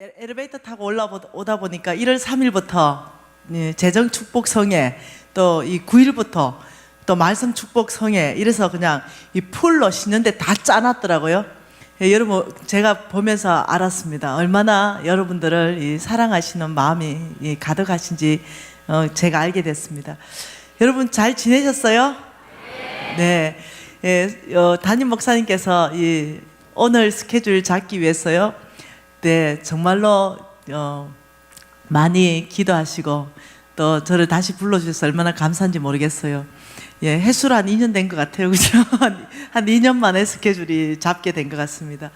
엘리베이터 타고 올라오다 보니까 1월 3일부터 재정축복성회, 또 이 9일부터 또 말씀축복성회, 이래서 그냥 이 풀로 씻는데 다 짜놨더라고요. 여러분, 제가 보면서 알았습니다. 얼마나 여러분들을 이 사랑하시는 마음이 가득하신지 제가 알게 됐습니다. 여러분 잘 지내셨어요? 네. 담임 목사님께서 오늘 스케줄 잡기 위해서요. 네, 정말로 많이 기도하시고 또 저를 다시 불러주셔서 얼마나 감사한지 모르겠어요. 예, 해수로 한 2년 된 것 같아요, 그죠? 한 2년 만에 스케줄이 잡게 된 것 같습니다.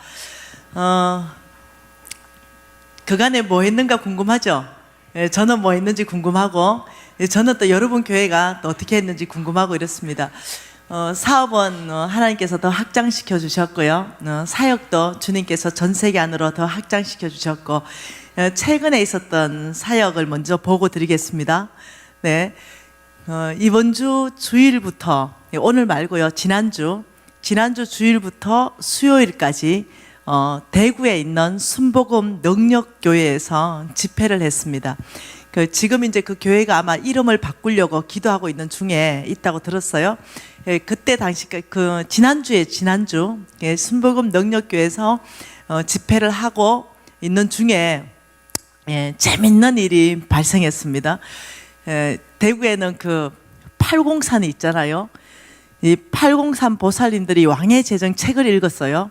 그간에 뭐 했는가 궁금하죠? 예, 저는 뭐 했는지 궁금하고, 저는 또 여러분 교회가 또 어떻게 했는지 궁금하고 이렇습니다. 사업은 하나님께서 더 확장시켜 주셨고요. 사역도 주님께서 전 세계 안으로 더 확장시켜 주셨고, 최근에 있었던 사역을 먼저 보고 드리겠습니다. 네, 이번 주 주일부터, 오늘 말고요, 지난주 주일부터 수요일까지 대구에 있는 순복음 능력교회에서 집회를 했습니다. 지금 이제 그 교회가 아마 이름을 바꾸려고 기도하고 있는 중에 있다고 들었어요. 그때 당시 지난주 순복음 능력교회에서 집회를 하고 있는 중에 재밌는 일이 발생했습니다. 대구에는 그 803이 있잖아요. 이 803 보살님들이 왕의 재정 책을 읽었어요.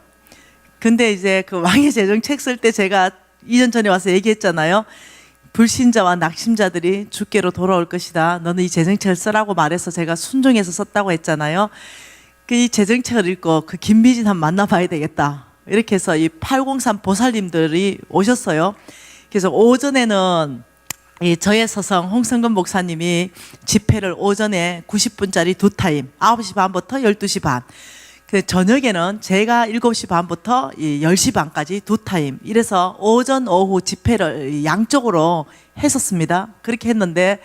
근데 이제 그 왕의 재정 책 쓸 때 제가 2년 전에 와서 얘기했잖아요. 불신자와 낙심자들이 주께로 돌아올 것이다. 너는 이 재정책을 쓰라고 말해서 제가 순종해서 썼다고 했잖아요. 이 재정책을 읽고 그 김미진 한번 만나봐야 되겠다. 이렇게 해서 이 803 보살님들이 오셨어요. 그래서 오전에는 저의 서성 홍성근 목사님이 집회를 오전에 90분짜리 2타임, 9시 반부터 12시 반. 저녁에는 제가 7시 반부터 10시 반까지 2타임. 이래서 오전, 오후 집회를 양쪽으로 했었습니다. 그렇게 했는데,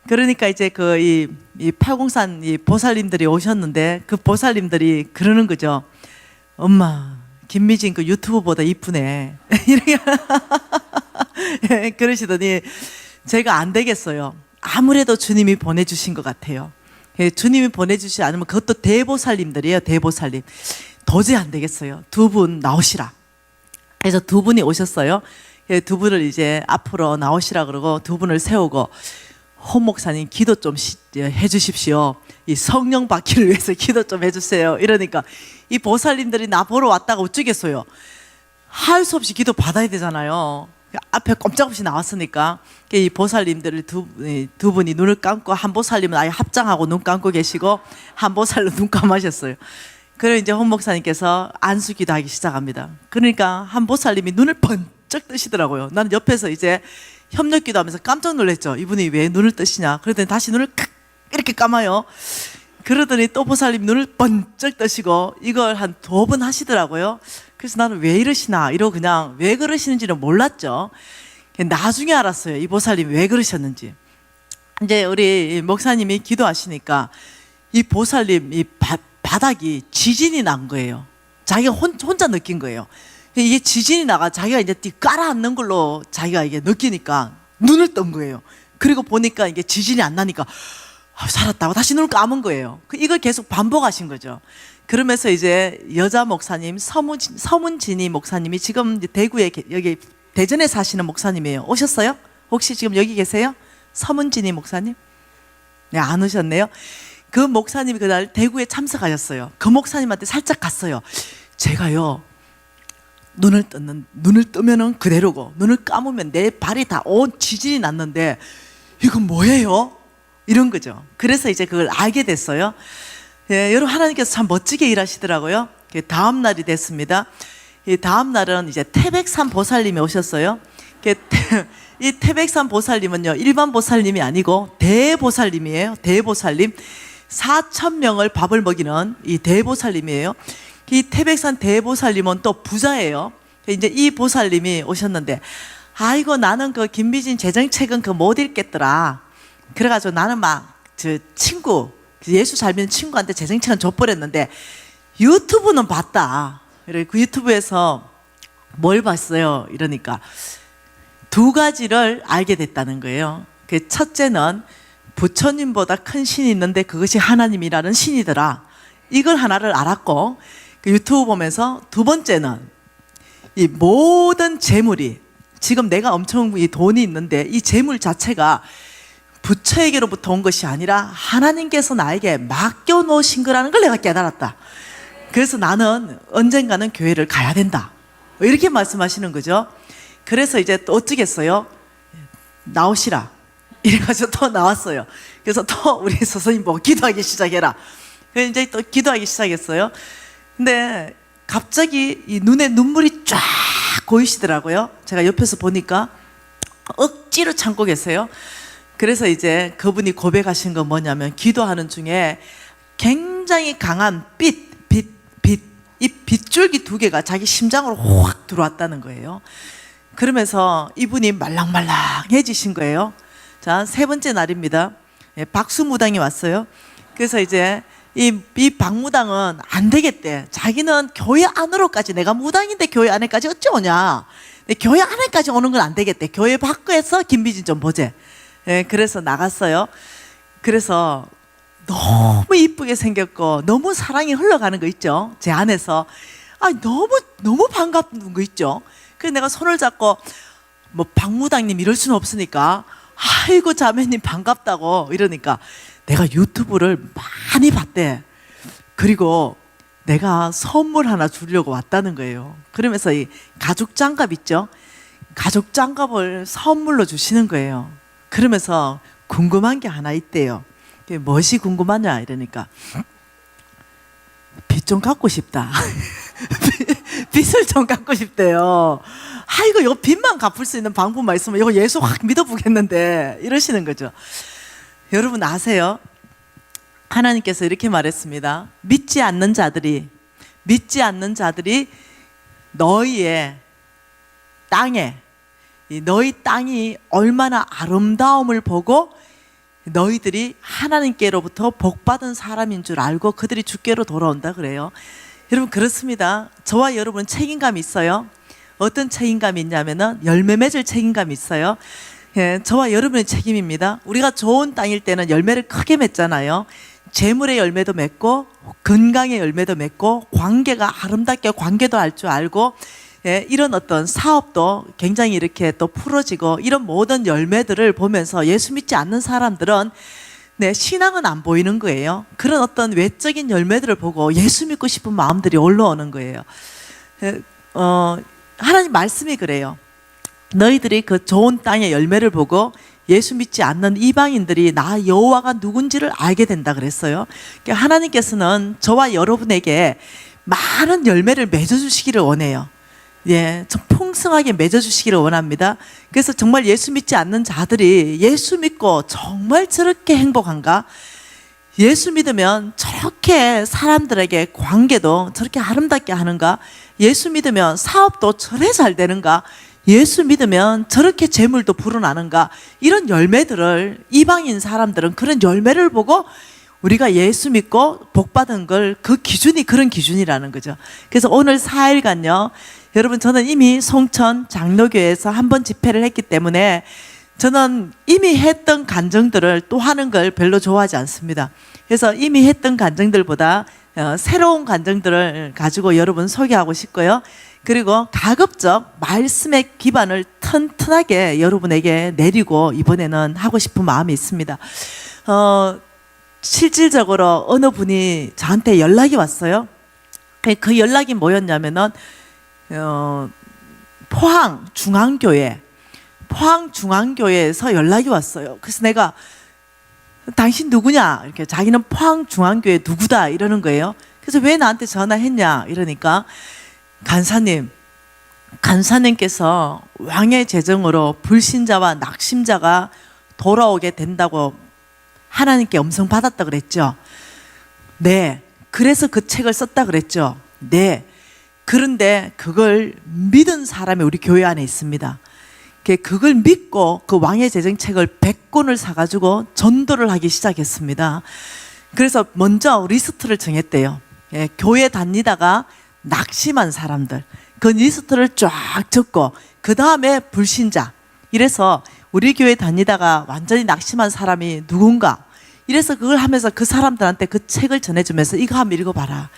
그러니까 이제 이 803 보살님들이 오셨는데, 그 보살님들이 그러는 거죠. 엄마, 김미진 그 유튜브보다 이쁘네. 이렇게 그러시더니, 제가 안 되겠어요. 아무래도 주님이 보내주신 것 같아요. 주님이 보내주시지 않으면 그것도 대보살님들이에요. 대보살님. 도저히 안 되겠어요. 두 분 나오시라. 그래서 두 분이 오셨어요. 두 분을 이제 앞으로 나오시라 그러고 두 분을 세우고, 홍 목사님 기도 좀 해주십시오. 이 성령 받기를 위해서 기도 좀 해주세요. 이러니까 이 보살님들이 나 보러 왔다가 어쩌겠어요. 할 수 없이 기도 받아야 되잖아요. 앞에 꼼짝없이 나왔으니까 이 보살님들을 두 분이 눈을 감고, 한 보살님은 아예 합장하고 눈 감고 계시고 한 보살로 눈 감으셨어요. 그래서 이제 홍 목사님께서 안수기도 하기 시작합니다. 그러니까 한 보살님이 눈을 번쩍 뜨시더라고요. 나는 옆에서 이제 협력기도 하면서 깜짝 놀랐죠. 이분이 왜 눈을 뜨시냐. 그러더니 다시 눈을 이렇게 감아요. 그러더니 또 보살님 눈을 번쩍 뜨시고 이걸 한 2번 하시더라고요. 그래서 나는 왜 이러시나 이러고 그냥 왜 그러시는지는 몰랐죠. 나중에 알았어요. 이 보살님이 왜 그러셨는지. 이제 우리 목사님이 기도하시니까 이 보살님 이 바닥이 지진이 난 거예요. 자기가 혼자 느낀 거예요. 이게 지진이 나가 자기가 이제 깔아앉는 걸로 자기가 이게 느끼니까 눈을 뜬 거예요. 그리고 보니까 이게 지진이 안 나니까 살았다고 다시 눈을 감은 거예요. 이걸 계속 반복하신 거죠. 그러면서 이제 여자 목사님 서문진이 목사님이 지금 대구에 여기 대전에 사시는 목사님이에요. 오셨어요? 혹시 지금 여기 계세요? 서문진이 목사님? 네, 안 오셨네요. 그 목사님이 그날 대구에 참석하셨어요. 그 목사님한테 살짝 갔어요. 제가요 눈을 뜨면은 그대로고 눈을 감으면 내 발이 다 지진이 났는데 이건 뭐예요? 이런 거죠. 그래서 이제 그걸 알게 됐어요. 예, 여러분 하나님께서 참 멋지게 일하시더라고요. 다음 날이 됐습니다. 이 다음 날은 이제 태백산 보살님이 오셨어요. 이 태백산 보살님은요 일반 보살님이 아니고 대보살님이에요. 대보살님. 4,000명을 밥을 먹이는 이 대보살님이에요. 이 태백산 대보살님은 또 부자예요. 이제 이 보살님이 오셨는데, 아이고 나는 그 김미진 재정책은 못 읽겠더라. 그래가지고 나는 막 친구 예수 잘 믿는 친구한테 재정책은 줘버렸는데 유튜브는 봤다. 그 유튜브에서 뭘 봤어요? 이러니까 두 가지를 알게 됐다는 거예요. 그 첫째는 부처님보다 큰 신이 있는데 그것이 하나님이라는 신이더라. 이걸 하나를 알았고, 그 유튜브 보면서 두 번째는 이 모든 재물이, 지금 내가 엄청 이 돈이 있는데 이 재물 자체가 부처에게로부터 온 것이 아니라 하나님께서 나에게 맡겨 놓으신 거라는 걸 내가 깨달았다. 그래서 나는 언젠가는 교회를 가야 된다. 이렇게 말씀하시는 거죠. 그래서 이제 또 어쩌겠어요? 나오시라. 이래가지고 또 나왔어요. 그래서 또 우리 선생님 보고 기도하기 시작해라. 그래서 이제 또 기도하기 시작했어요. 근데 갑자기 이 눈에 눈물이 쫙 고이시더라고요. 제가 옆에서 보니까 억지로 참고 계세요. 그래서 이제 그분이 고백하신 건 뭐냐면, 기도하는 중에 굉장히 강한 이 빗줄기 두 개가 자기 심장으로 확 들어왔다는 거예요. 그러면서 이분이 말랑말랑해지신 거예요. 자, 세 번째 날입니다. 예, 박수무당이 왔어요. 그래서 이제 이 박무당은 안 되겠대. 자기는 교회 안으로까지, 내가 무당인데 교회 안에까지 어찌 오냐. 근데 교회 안에까지 오는 건 안 되겠대. 교회 밖에서 김비진 좀 보재. 예, 그래서 나갔어요. 그래서 너무 이쁘게 생겼고 너무 사랑이 흘러가는 거 있죠. 제 안에서 너무 반갑은 거 있죠. 그래서 내가 손을 잡고, 뭐 박무당님 이럴 수는 없으니까, 아이고 자매님 반갑다고 이러니까, 내가 유튜브를 많이 봤대. 그리고 내가 선물 하나 주려고 왔다는 거예요. 그러면서 이 가죽 장갑 있죠. 가죽 장갑을 선물로 주시는 거예요. 그러면서 궁금한 게 하나 있대요. 그게 무엇이 궁금하냐 이러니까, 빚 좀 갚고 싶다. 빚을 좀 갚고 싶대요. 아이고 요 빚만 갚을 수 있는 방법만 있으면 이거 예수 확 믿어보겠는데, 이러시는 거죠. 여러분 아세요? 하나님께서 이렇게 말했습니다. 믿지 않는 자들이 너희의 땅에, 너희 땅이 얼마나 아름다움을 보고 너희들이 하나님께로부터 복받은 사람인 줄 알고 그들이 주께로 돌아온다 그래요. 여러분 그렇습니다. 저와 여러분은 책임감이 있어요. 어떤 책임감이 있냐면은 열매 맺을 책임감이 있어요. 예, 저와 여러분의 책임입니다. 우리가 좋은 땅일 때는 열매를 크게 맺잖아요. 재물의 열매도 맺고 건강의 열매도 맺고 관계가 아름답게 관계도 할 줄 알고, 예, 이런 어떤 사업도 굉장히 이렇게 또 풀어지고, 이런 모든 열매들을 보면서 예수 믿지 않는 사람들은 신앙은 안 보이는 거예요. 그런 어떤 외적인 열매들을 보고 예수 믿고 싶은 마음들이 올라오는 거예요. 하나님 말씀이 그래요. 너희들이 그 좋은 땅의 열매를 보고 예수 믿지 않는 이방인들이 나 여호와가 누군지를 알게 된다 그랬어요. 그러니까 하나님께서는 저와 여러분에게 많은 열매를 맺어주시기를 원해요. 예, 좀 풍성하게 맺어주시기를 원합니다. 그래서 정말 예수 믿지 않는 자들이 예수 믿고 정말 저렇게 행복한가? 예수 믿으면 저렇게 사람들에게 관계도 저렇게 아름답게 하는가? 예수 믿으면 사업도 저래 잘 되는가? 예수 믿으면 저렇게 재물도 불어나는가? 이런 열매들을, 이방인 사람들은 그런 열매를 보고 우리가 예수 믿고 복받은 걸, 그 기준이 그런 기준이라는 거죠. 그래서 오늘 4일간요, 여러분 저는 이미 송천 장로교회에서 한 번 집회를 했기 때문에 저는 이미 했던 간증들을 또 하는 걸 별로 좋아하지 않습니다. 그래서 이미 했던 간증들보다 새로운 간증들을 가지고 여러분 소개하고 싶고요. 그리고 가급적 말씀의 기반을 튼튼하게 여러분에게 내리고 이번에는 하고 싶은 마음이 있습니다. 실질적으로 어느 분이 저한테 연락이 왔어요. 그 연락이 뭐였냐면은 포항 중앙교회에서 연락이 왔어요. 그래서 내가 당신 누구냐? 이렇게 자기는 포항 중앙교회 누구다 이러는 거예요. 그래서 왜 나한테 전화했냐? 이러니까 간사님께서 왕의 재정으로 불신자와 낙심자가 돌아오게 된다고 하나님께 음성 받았다 그랬죠. 네. 그래서 그 책을 썼다 그랬죠. 네. 그런데 그걸 믿은 사람이 우리 교회 안에 있습니다. 그걸 믿고 그 왕의 재정책을 100권을 사가지고 전도를 하기 시작했습니다. 그래서 먼저 리스트를 정했대요. 예, 교회 다니다가 낙심한 사람들. 그 리스트를 쫙 적고 그 다음에 불신자. 이래서 우리 교회 다니다가 완전히 낙심한 사람이 누군가. 이래서 그걸 하면서 그 사람들한테 그 책을 전해주면서 이거 한번 읽어봐라.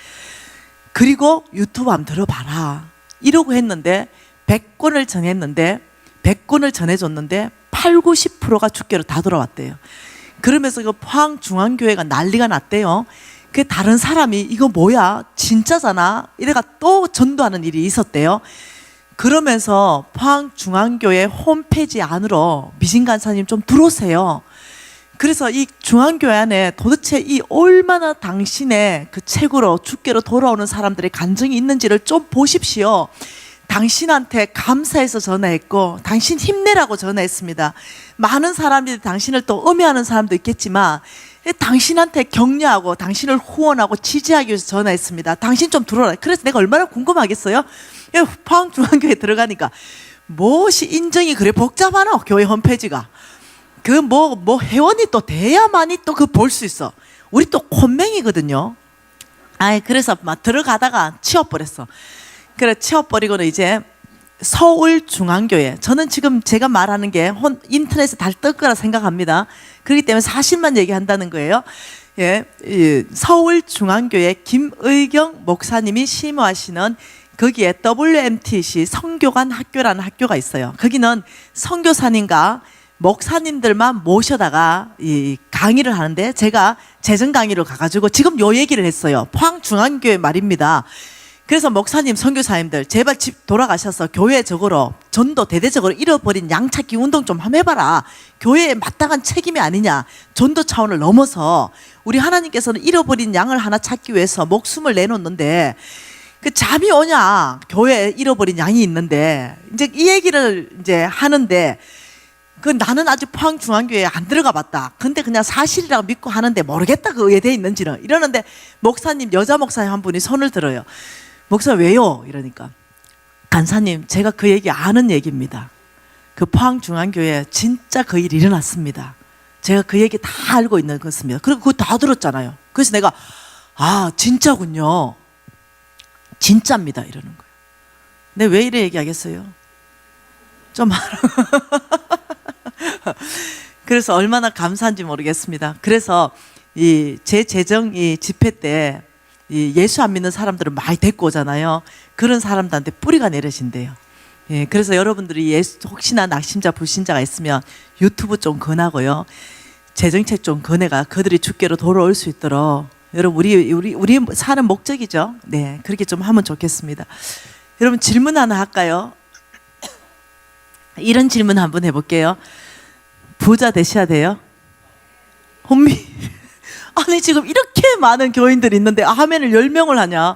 그리고 유튜브 한번 들어봐라. 이러고 했는데 100권을 전했는데 100권을 전해줬는데 8, 90%가 주께로 다 돌아왔대요. 그러면서 그 포항중앙교회가 난리가 났대요. 그 다른 사람이 이거 뭐야? 진짜잖아? 이래가 또 전도하는 일이 있었대요. 그러면서 포항중앙교회 홈페이지 안으로 미진 간사님 좀 들어오세요. 그래서 이 중앙교회 안에 도대체 이 얼마나 당신의 그 책으로 주께로 돌아오는 사람들의 간증이 있는지를 좀 보십시오. 당신한테 감사해서 전화했고 당신 힘내라고 전화했습니다. 많은 사람들이 당신을 또 음해하는 사람도 있겠지만 당신한테 격려하고 당신을 후원하고 지지하기 위해서 전화했습니다. 당신 좀 들어라. 그래서 내가 얼마나 궁금하겠어요? 포항중앙교회 들어가니까 무엇이 인정이 그래 복잡하나 교회 홈페이지가. 그 회원이 또 돼야만이 또 그 볼 수 있어. 우리 또 콧맹이거든요. 그래서 막 들어가다가 치워버렸어. 그래 치워버리고는 이제 서울중앙교회. 저는 지금 제가 말하는 게 인터넷에 다 뜰 거라 생각합니다. 그렇기 때문에 사실만 얘기한다는 거예요. 예, 서울중앙교회 김의경 목사님이 심호하시는 거기에 WMTC 성교관 학교라는 학교가 있어요. 거기는 선교사님과 목사님들만 모셔다가 이 강의를 하는데 제가 재정 강의로 가가지고 지금 요 얘기를 했어요. 포항중앙교회 말입니다. 그래서 목사님, 선교사님들 제발 집 돌아가셔서 교회적으로 전도 대대적으로 잃어버린 양 찾기 운동 좀 한번 해봐라. 교회에 마땅한 책임이 아니냐. 전도 차원을 넘어서 우리 하나님께서는 잃어버린 양을 하나 찾기 위해서 목숨을 내놓는데 그 잠이 오냐. 교회에 잃어버린 양이 있는데 이제 이 얘기를 이제 하는데 그 나는 아직 포항중앙교회에 안 들어가 봤다. 근데 그냥 사실이라고 믿고 하는데 모르겠다. 그 의외돼 있는지는. 이러는데 목사님, 여자 목사님 한 분이 손을 들어요. 목사 왜요? 이러니까 간사님 제가 그 얘기 아는 얘기입니다. 그 포항중앙교회에 진짜 그 일이 일어났습니다. 제가 그 얘기 다 알고 있는 것입니다. 그리고 그거 다 들었잖아요. 그래서 내가 진짜군요. 진짜입니다. 이러는 거예요. 근데 왜 이래 얘기하겠어요? 좀 그래서 얼마나 감사한지 모르겠습니다. 그래서 제 재정 집회 때 예수 안 믿는 사람들을 많이 데리고 오잖아요. 그런 사람들한테 뿌리가 내려진대요. 예, 그래서 여러분들이 혹시나 낙심자, 불신자가 있으면 유튜브 좀 권하고요. 재정책 좀 권해가 그들이 주께로 돌아올 수 있도록 여러분 우리 사는 목적이죠. 네, 그렇게 좀 하면 좋겠습니다. 여러분 질문 하나 할까요? 이런 질문 한번 해볼게요. 부자 되셔야 돼요? 혼미 아니 지금 이렇게 많은 교인들이 있는데 아멘을 10명을 하냐?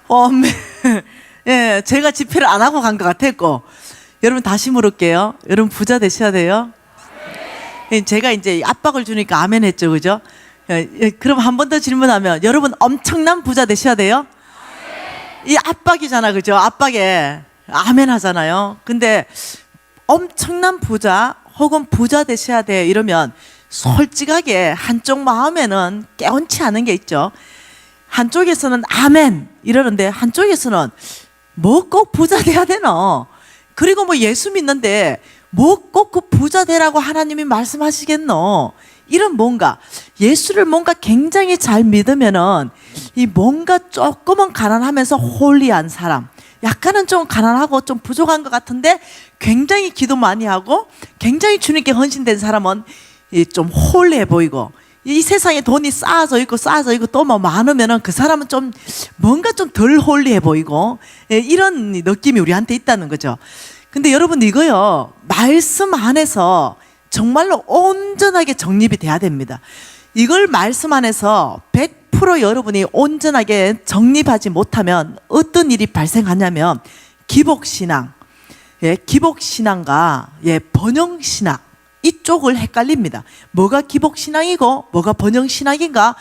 아멘. 예, 제가 집회를 안 하고 간 것 같았고. 여러분 다시 물을게요. 여러분 부자 되셔야 돼요? 예, 제가 이제 압박을 주니까 아멘 했죠, 그죠? 그럼 한 번 더 질문하면 여러분 엄청난 부자 되셔야 돼요? 이 압박이잖아, 그죠? 압박에 아멘 하잖아요. 근데 엄청난 부자 혹은 부자 되셔야 돼 이러면 솔직하게 한쪽 마음에는 깨운치 않은 게 있죠. 한쪽에서는 아멘 이러는데 한쪽에서는 뭐 꼭 부자 돼야 되노? 그리고 뭐 예수 믿는데 뭐 꼭 그 부자 되라고 하나님이 말씀하시겠노? 이런 뭔가 예수를 뭔가 굉장히 잘 믿으면은 이 뭔가 조금은 가난하면서 홀리한 사람, 약간은 좀 가난하고 좀 부족한 것 같은데 굉장히 기도 많이 하고 굉장히 주님께 헌신된 사람은 좀 홀리해 보이고 이 세상에 돈이 쌓아져 있고 또 뭐 많으면은 그 사람은 좀 뭔가 좀 덜 홀리해 보이고 이런 느낌이 우리한테 있다는 거죠. 근데 여러분 이거요 말씀 안에서 정말로 온전하게 정립이 돼야 됩니다. 이걸 말씀 안에서 100% 여러분이 온전하게 정립하지 못하면 어떤 일이 발생하냐면 기복신앙, 기복신앙과 번영신앙 이쪽을 헷갈립니다. 뭐가 기복신앙이고 뭐가 번영신앙인가?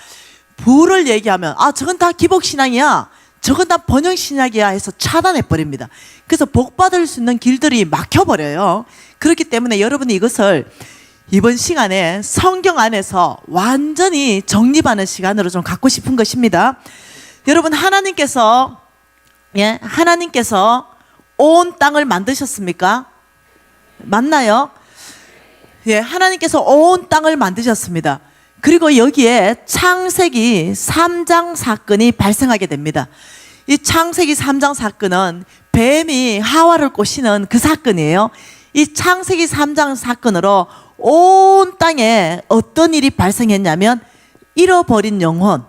부를 얘기하면 저건 다 기복신앙이야, 저건 다 번영신앙이야 해서 차단해버립니다. 그래서 복받을 수 있는 길들이 막혀버려요. 그렇기 때문에 여러분이 이것을 이번 시간에 성경 안에서 완전히 정립하는 시간으로 좀 갖고 싶은 것입니다. 여러분 하나님께서 온 땅을 만드셨습니까? 맞나요? 예, 하나님께서 온 땅을 만드셨습니다. 그리고 여기에 창세기 3장 사건이 발생하게 됩니다. 이 창세기 3장 사건은 뱀이 하와를 꼬시는 그 사건이에요. 이 창세기 3장 사건으로 온 땅에 어떤 일이 발생했냐면 잃어버린 영혼,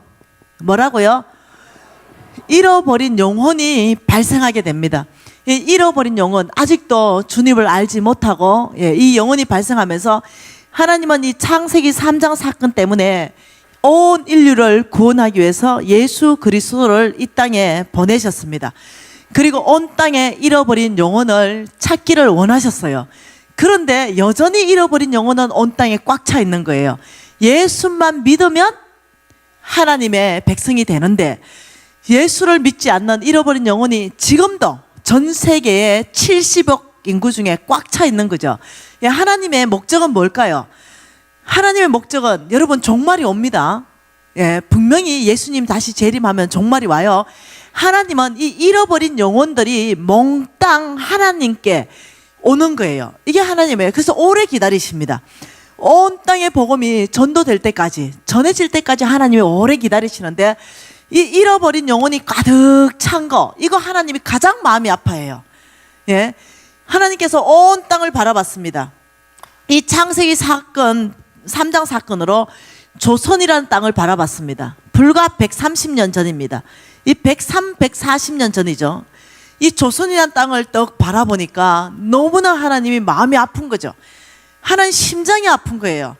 뭐라고요? 잃어버린 영혼이 발생하게 됩니다. 이 잃어버린 영혼, 아직도 주님을 알지 못하고 이 영혼이 발생하면서 하나님은 이 창세기 3장 사건 때문에 온 인류를 구원하기 위해서 예수 그리스도를 이 땅에 보내셨습니다. 그리고 온 땅에 잃어버린 영혼을 찾기를 원하셨어요. 그런데 여전히 잃어버린 영혼은 온 땅에 꽉 차 있는 거예요. 예수만 믿으면 하나님의 백성이 되는데 예수를 믿지 않는 잃어버린 영혼이 지금도 전 세계의 70억 인구 중에 꽉 차 있는 거죠. 하나님의 목적은 뭘까요? 하나님의 목적은 여러분 종말이 옵니다. 분명히 예수님 다시 재림하면 종말이 와요. 하나님은 이 잃어버린 영혼들이 몽땅 하나님께 오는 거예요. 이게 하나님이에요. 그래서 오래 기다리십니다. 온 땅의 복음이 전도될 때까지, 전해질 때까지 하나님이 오래 기다리시는데 이 잃어버린 영혼이 가득 찬 거, 이거 하나님이 가장 마음이 아파해요. 예, 하나님께서 온 땅을 바라봤습니다. 이 창세기 사건 3장 사건으로 조선이라는 땅을 바라봤습니다. 불과 130년 전입니다. 이 140년 전이죠. 이 조선이라는 땅을 떡 바라보니까 너무나 하나님이 마음이 아픈 거죠. 하나님 심장이 아픈 거예요.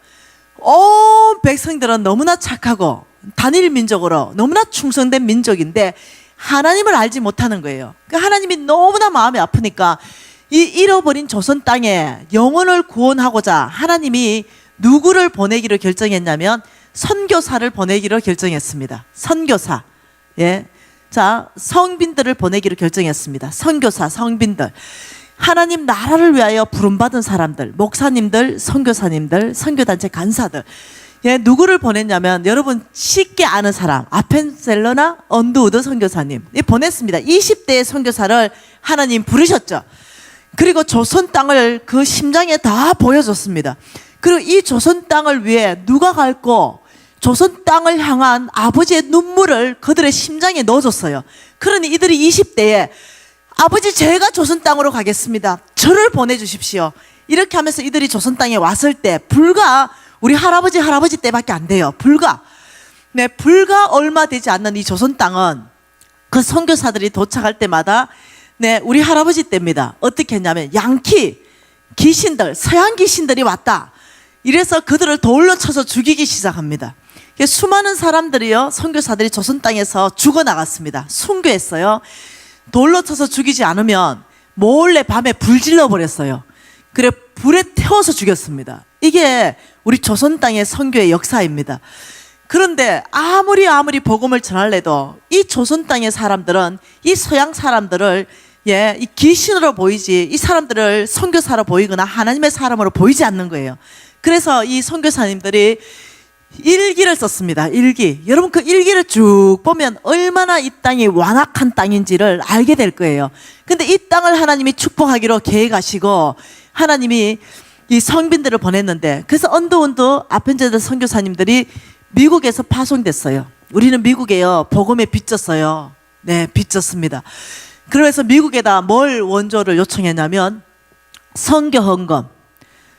온 백성들은 너무나 착하고 단일 민족으로 너무나 충성된 민족인데 하나님을 알지 못하는 거예요. 그러니까 하나님이 너무나 마음이 아프니까 이 잃어버린 조선 땅에 영혼을 구원하고자 하나님이 누구를 보내기로 결정했냐면 선교사를 보내기로 결정했습니다. 선교사. 예. 자, 성빈들을 보내기로 결정했습니다. 선교사, 성빈들. 하나님 나라를 위하여 부름받은 사람들, 목사님들, 선교사님들, 선교단체 간사들. 예, 누구를 보냈냐면 여러분 쉽게 아는 사람, 아펜셀러나 언드우드 선교사님 보냈습니다. 20대의 선교사를 하나님 부르셨죠. 그리고 조선 땅을 그 심장에 다 보여줬습니다. 그리고 이 조선 땅을 위해 누가 갈고 조선 땅을 향한 아버지의 눈물을 그들의 심장에 넣어줬어요. 그러니 이들이 20대에 아버지 제가 조선 땅으로 가겠습니다. 저를 보내주십시오. 이렇게 하면서 이들이 조선 땅에 왔을 때 불과 우리 할아버지 때밖에 안 돼요. 불과 얼마 되지 않는 이 조선 땅은 그 선교사들이 도착할 때마다 우리 할아버지 때입니다. 어떻게 했냐면 귀신들, 서양 귀신들이 왔다. 이래서 그들을 돌로 쳐서 죽이기 시작합니다. 수많은 사람들이요, 선교사들이 조선 땅에서 죽어나갔습니다. 순교했어요. 돌로 쳐서 죽이지 않으면 몰래 밤에 불 질러버렸어요. 그래 불에 태워서 죽였습니다. 이게 우리 조선 땅의 선교의 역사입니다. 그런데 아무리 복음을 전할래도 이 조선 땅의 사람들은 이 서양 사람들을 이 귀신으로 보이지 이 사람들을 선교사로 보이거나 하나님의 사람으로 보이지 않는 거예요. 그래서 이 선교사님들이 일기를 썼습니다. 일기. 여러분 그 일기를 쭉 보면 얼마나 이 땅이 완악한 땅인지를 알게 될 거예요. 근데 이 땅을 하나님이 축복하기로 계획하시고 하나님이 이 성빈들을 보냈는데 그래서 언더운드 아펜제드 선교사님들이 미국에서 파송됐어요. 우리는 미국에요 복음에 빚졌어요. 네, 빚졌습니다. 그래서 미국에다 뭘 원조를 요청했냐면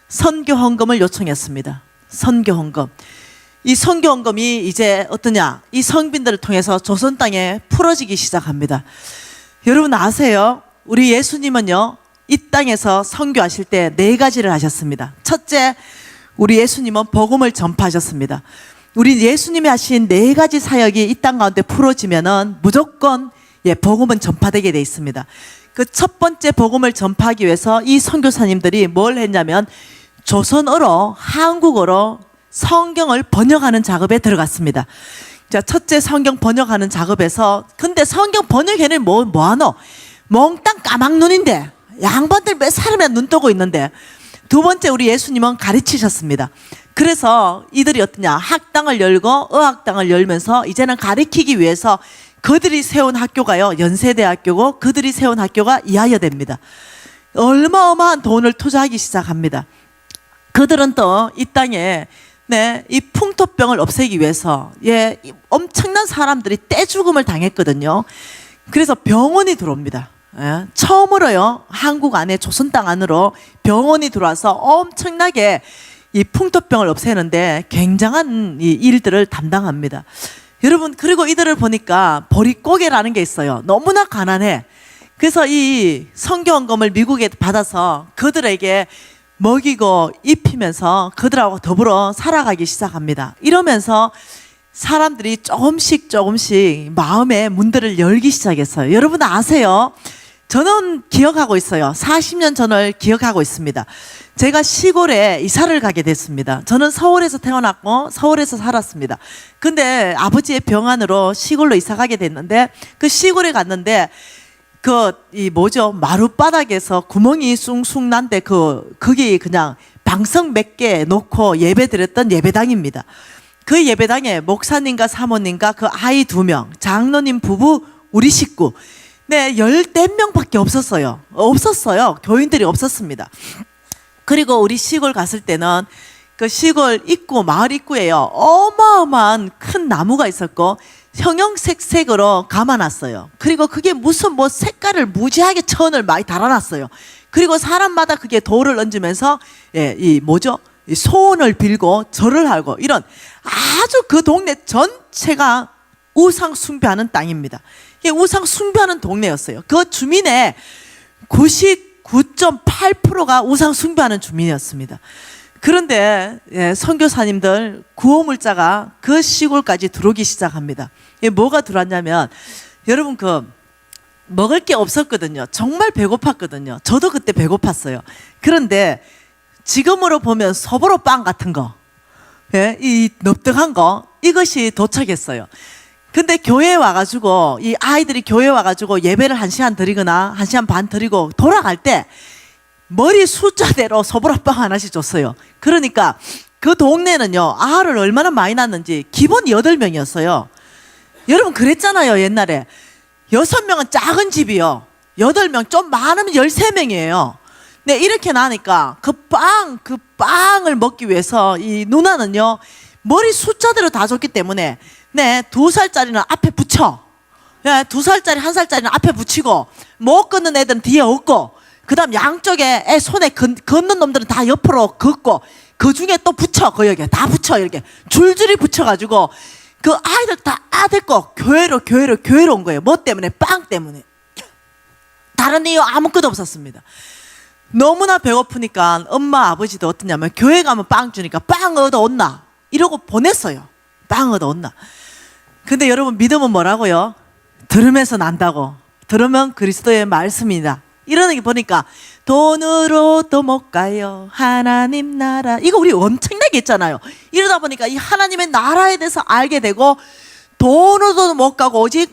선교헌금을 요청했습니다. 선교헌금. 이 선교헌금이 이제 어떠냐? 이 성빈들을 통해서 조선 땅에 풀어지기 시작합니다. 여러분 아세요? 우리 예수님은요 이 땅에서 선교하실 때 4가지를 하셨습니다. 첫째, 우리 예수님은 복음을 전파하셨습니다. 우리 예수님이 하신 4가지 사역이 이 땅 가운데 풀어지면은 무조건 복음은 전파되게 돼 있습니다. 그 첫 번째 복음을 전파하기 위해서 이 선교사님들이 뭘 했냐면 조선어로 한국어로 성경을 번역하는 작업에 들어갔습니다. 자, 첫째 성경 번역하는 작업에서 근데 성경 번역에는 뭐하노? 몽땅 까막눈인데 양반들 몇 사람이나 눈 뜨고 있는데 두 번째 우리 예수님은 가르치셨습니다. 그래서 이들이 어떠냐? 학당을 열고 어학당을 열면서 이제는 가르치기 위해서 그들이 세운 학교가요, 연세대학교고 그들이 세운 학교가 이하여대입니다. 어마어마한 돈을 투자하기 시작합니다. 그들은 또 이 땅에 이 풍토병을 없애기 위해서 엄청난 사람들이 떼죽음을 당했거든요. 그래서 병원이 들어옵니다. 처음으로요, 한국 안에 조선 땅 안으로 병원이 들어와서 엄청나게 이 풍토병을 없애는데 굉장한 이 일들을 담당합니다. 여러분, 그리고 이들을 보니까 보릿고개라는 게 있어요. 너무나 가난해. 그래서 이 선교원금을 미국에 받아서 그들에게 먹이고 입히면서 그들하고 더불어 살아가기 시작합니다. 이러면서 사람들이 조금씩 마음의 문들을 열기 시작했어요. 여러분 아세요? 저는 기억하고 있어요. 40년 전을 기억하고 있습니다. 제가 시골에 이사를 가게 됐습니다. 저는 서울에서 태어났고 서울에서 살았습니다. 근데 아버지의 병환으로 시골로 이사 가게 됐는데, 그 시골에 갔는데 마룻바닥에서 구멍이 숭숭 난데 거기 그냥 방석 몇 개 놓고 예배 드렸던 예배당입니다. 그 예배당에 목사님과 사모님과 그 아이 2명, 장로님 부부, 우리 식구, 14명밖에 없었어요. 교인들이 없었습니다. 그리고 우리 시골 갔을 때는 그 시골 입구, 마을 입구에요, 어마어마한 큰 나무가 있었고 형형색색으로 감아놨어요. 그리고 그게 무슨 색깔을 무지하게 천을 많이 달아놨어요. 그리고 사람마다 그게 돌을 얹으면서 이 소원을 빌고 절을 하고, 이런 아주 그 동네 전체가 우상 숭배하는 땅입니다. 이게 우상 숭배하는 동네였어요. 그 주민의 99.8%가 우상 숭배하는 주민이었습니다. 그런데 선교사님들, 구호물자가 그 시골까지 들어오기 시작합니다. 뭐가 들어왔냐면, 여러분 먹을 게 없었거든요. 정말 배고팠거든요. 저도 그때 배고팠어요. 그런데 지금으로 보면 소보로 빵 같은 거, 이 넙득한 거, 이것이 도착했어요. 근데 교회에 와가지고, 이 아이들이 교회에 와가지고 예배를 1시간 드리거나 1시간 반 드리고 돌아갈 때 머리 숫자대로 소보로빵 하나씩 줬어요. 그러니까 그 동네는요, 알을 얼마나 많이 낳는지 기본 8명이었어요. 여러분 그랬잖아요. 옛날에 6명은 작은 집이요, 8명 좀 많으면 13명이에요. 네, 이렇게 나니까 그 빵을 먹기 위해서 이 누나는요, 머리 숫자대로 다 줬기 때문에 2살짜리는 앞에 붙여, 2살짜리 1살짜리는 앞에 붙이고, 못 걷는 애들은 뒤에 얹고, 그 다음 양쪽에 애 손에 걷는 놈들은 다 옆으로 걷고, 그 중에 또 붙여, 거기에 다 붙여, 이렇게 줄줄이 붙여가지고 그 아이들 다 데리고 교회로 온 거예요. 뭐 때문에? 빵 때문에. 다른 이유 아무것도 없었습니다. 너무나 배고프니까 엄마 아버지도 어떠냐면, 교회 가면 빵 주니까 빵 얻어 온나 이러고 보냈어요. 빵 얻어 온나. 근데 여러분, 믿음은 뭐라고요? 들으면서 난다고. 들으면 그리스도의 말씀이다. 이러는 게 보니까 돈으로도 못 가요 하나님 나라, 이거 우리 엄청나게 했잖아요. 이러다 보니까 이 하나님의 나라에 대해서 알게 되고, 돈으로도 못 가고 오직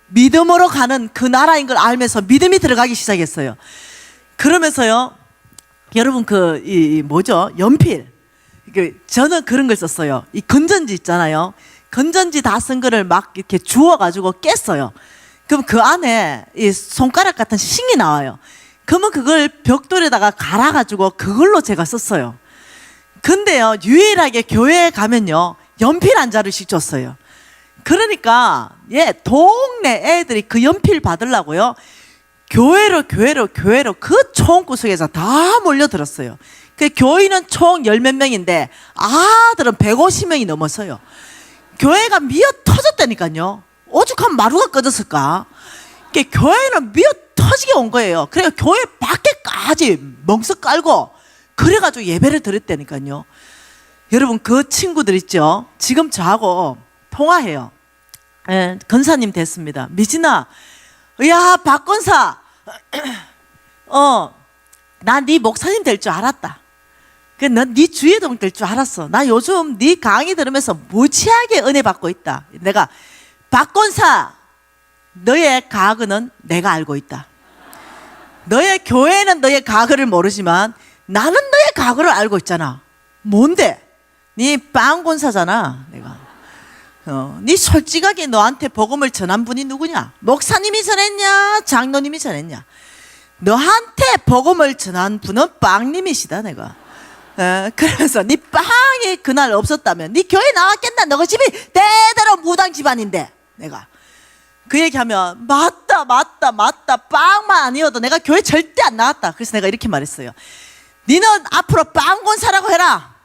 믿음으로 가는 그 나라인 걸 알면서 믿음이 들어가기 시작했어요. 그러면서요, 여러분 연필, 저는 그런 걸 썼어요. 이 건전지 있잖아요. 건전지 다 쓴 거를 막 이렇게 주워가지고 깼어요. 그럼 그 안에 이 손가락 같은 싱이 나와요. 그러면 그걸 벽돌에다가 갈아가지고 그걸로 제가 썼어요. 근데요, 유일하게 교회에 가면요, 연필 한 자루씩 줬어요. 그러니까 동네 애들이 그 연필 받으려고요, 교회로 그 총구석에서 다 몰려들었어요. 그 교인은 총 10몇 명인데 아들은 150명이 넘었어요. 교회가 미어 터졌다니까요. 오죽하면 마루가 꺼졌을까? 교회는 미어 터지게 온 거예요. 그래서 교회 밖에까지 멍석 깔고 그래가지고 예배를 드렸다니까요. 여러분, 그 친구들 있죠? 지금 저하고 통화해요. 권사님 됐습니다. 미진아, 야, 박권사, 나 네 목사님 될 줄 알았다. 난 네 주예동 될 줄 알았어. 나 요즘 네 강의 들으면서 무지하게 은혜 받고 있다. 내가, 박권사, 너의 과거는 내가 알고 있다. 너의 교회는 너의 과거를 모르지만 나는 너의 과거를 알고 있잖아. 뭔데? 네 빵권사잖아. 내가 네 솔직하게 너한테 복음을 전한 분이 누구냐? 목사님이 전했냐? 장로님이 전했냐? 너한테 복음을 전한 분은 빵님이시다 내가. 그래서 네 빵이 그날 없었다면 네 교회 나왔겠나? 너가 집이 대대로 무당 집안인데 내가 그 얘기하면 맞다 빵만 아니어도 내가 교회 절대 안 나왔다. 그래서 내가 이렇게 말했어요. 니는 앞으로 빵권사라고 해라.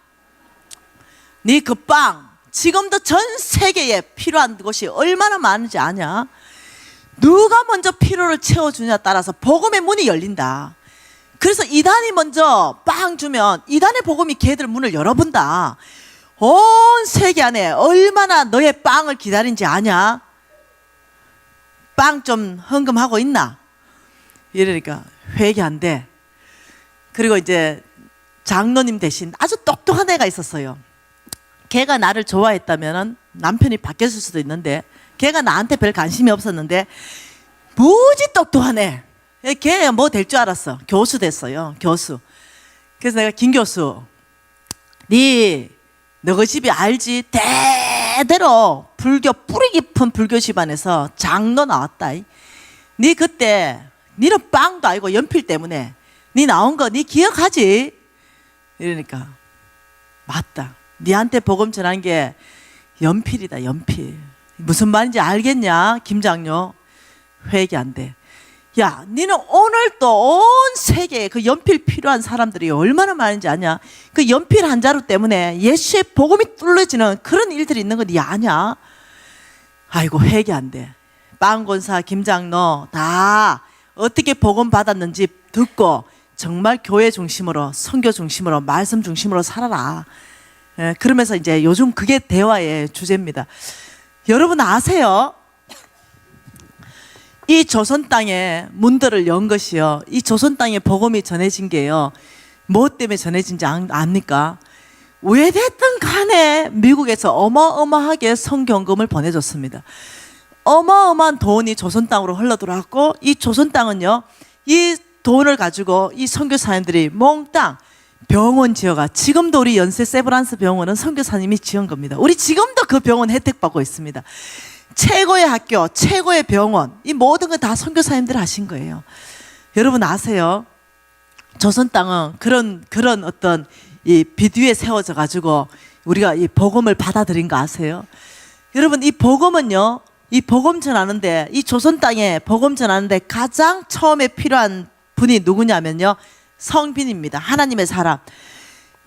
네 그 빵 지금도 전 세계에 필요한 것이 얼마나 많은지 아냐? 누가 먼저 필요를 채워주냐에 따라서 복음의 문이 열린다. 그래서 이단이 먼저 빵 주면 이단의 복음이 걔들 문을 열어본다. 온 세계 안에 얼마나 너의 빵을 기다린지 아냐? 빵 좀 헌금하고 있나? 이러니까 회개한대. 그리고 이제 장로님 대신 아주 똑똑한 애가 있었어요. 걔가 나를 좋아했다면 남편이 바뀌었을 수도 있는데 걔가 나한테 별 관심이 없었는데 무지 똑똑한 애. 걔 뭐 될 줄 알았어. 교수 됐어요. 교수. 그래서 내가 김 교수 너희 집이 알지? 대대로 불교 뿌리 깊은 불교 집안에서 장로 나왔다. 네 그때 니는 빵도 아니고 연필 때문에 네 나온 거 네 기억하지? 이러니까 맞다. 니한테 복음 전한 게 연필이다. 연필. 무슨 말인지 알겠냐? 김장로. 회개 안 돼. 야, 니는 오늘 또 온 세계에 그 연필 필요한 사람들이 얼마나 많은지 아냐? 그 연필 한 자루 때문에 예수의 복음이 뚫려지는 그런 일들이 있는 거 니 아냐? 아이고 회개 안 돼. 빵권사 김장로 다 어떻게 복음 받았는지 듣고 정말 교회 중심으로 선교 중심으로 말씀 중심으로 살아라. 그러면서 이제 요즘 그게 대화의 주제입니다. 여러분 아세요? 이 조선 땅에 문들을 연 것이요. 이 조선 땅에 복음이 전해진 게요. 뭐 때문에 전해진지 압니까? 왜 됐든 간에 미국에서 어마어마하게 성경금을 보내줬습니다. 어마어마한 돈이 조선 땅으로 흘러들어왔고 이 조선 땅은요. 이 돈을 가지고 이 선교사님들이 몽땅 병원 지어가 지금도 우리 연세 세브란스 병원은 선교사님이 지은 겁니다. 우리 지금도 그 병원 혜택 받고 있습니다. 최고의 학교, 최고의 병원, 이 모든 거 다 선교사님들 하신 거예요. 여러분 아세요? 조선 땅은 그런 어떤 이 비두에 세워져 가지고 우리가 이 복음을 받아들인 거 아세요? 여러분 이 복음은요, 이 복음 전하는데 이 조선 땅에 복음 전하는데 가장 처음에 필요한 분이 누구냐면요, 성빈입니다. 하나님의 사람,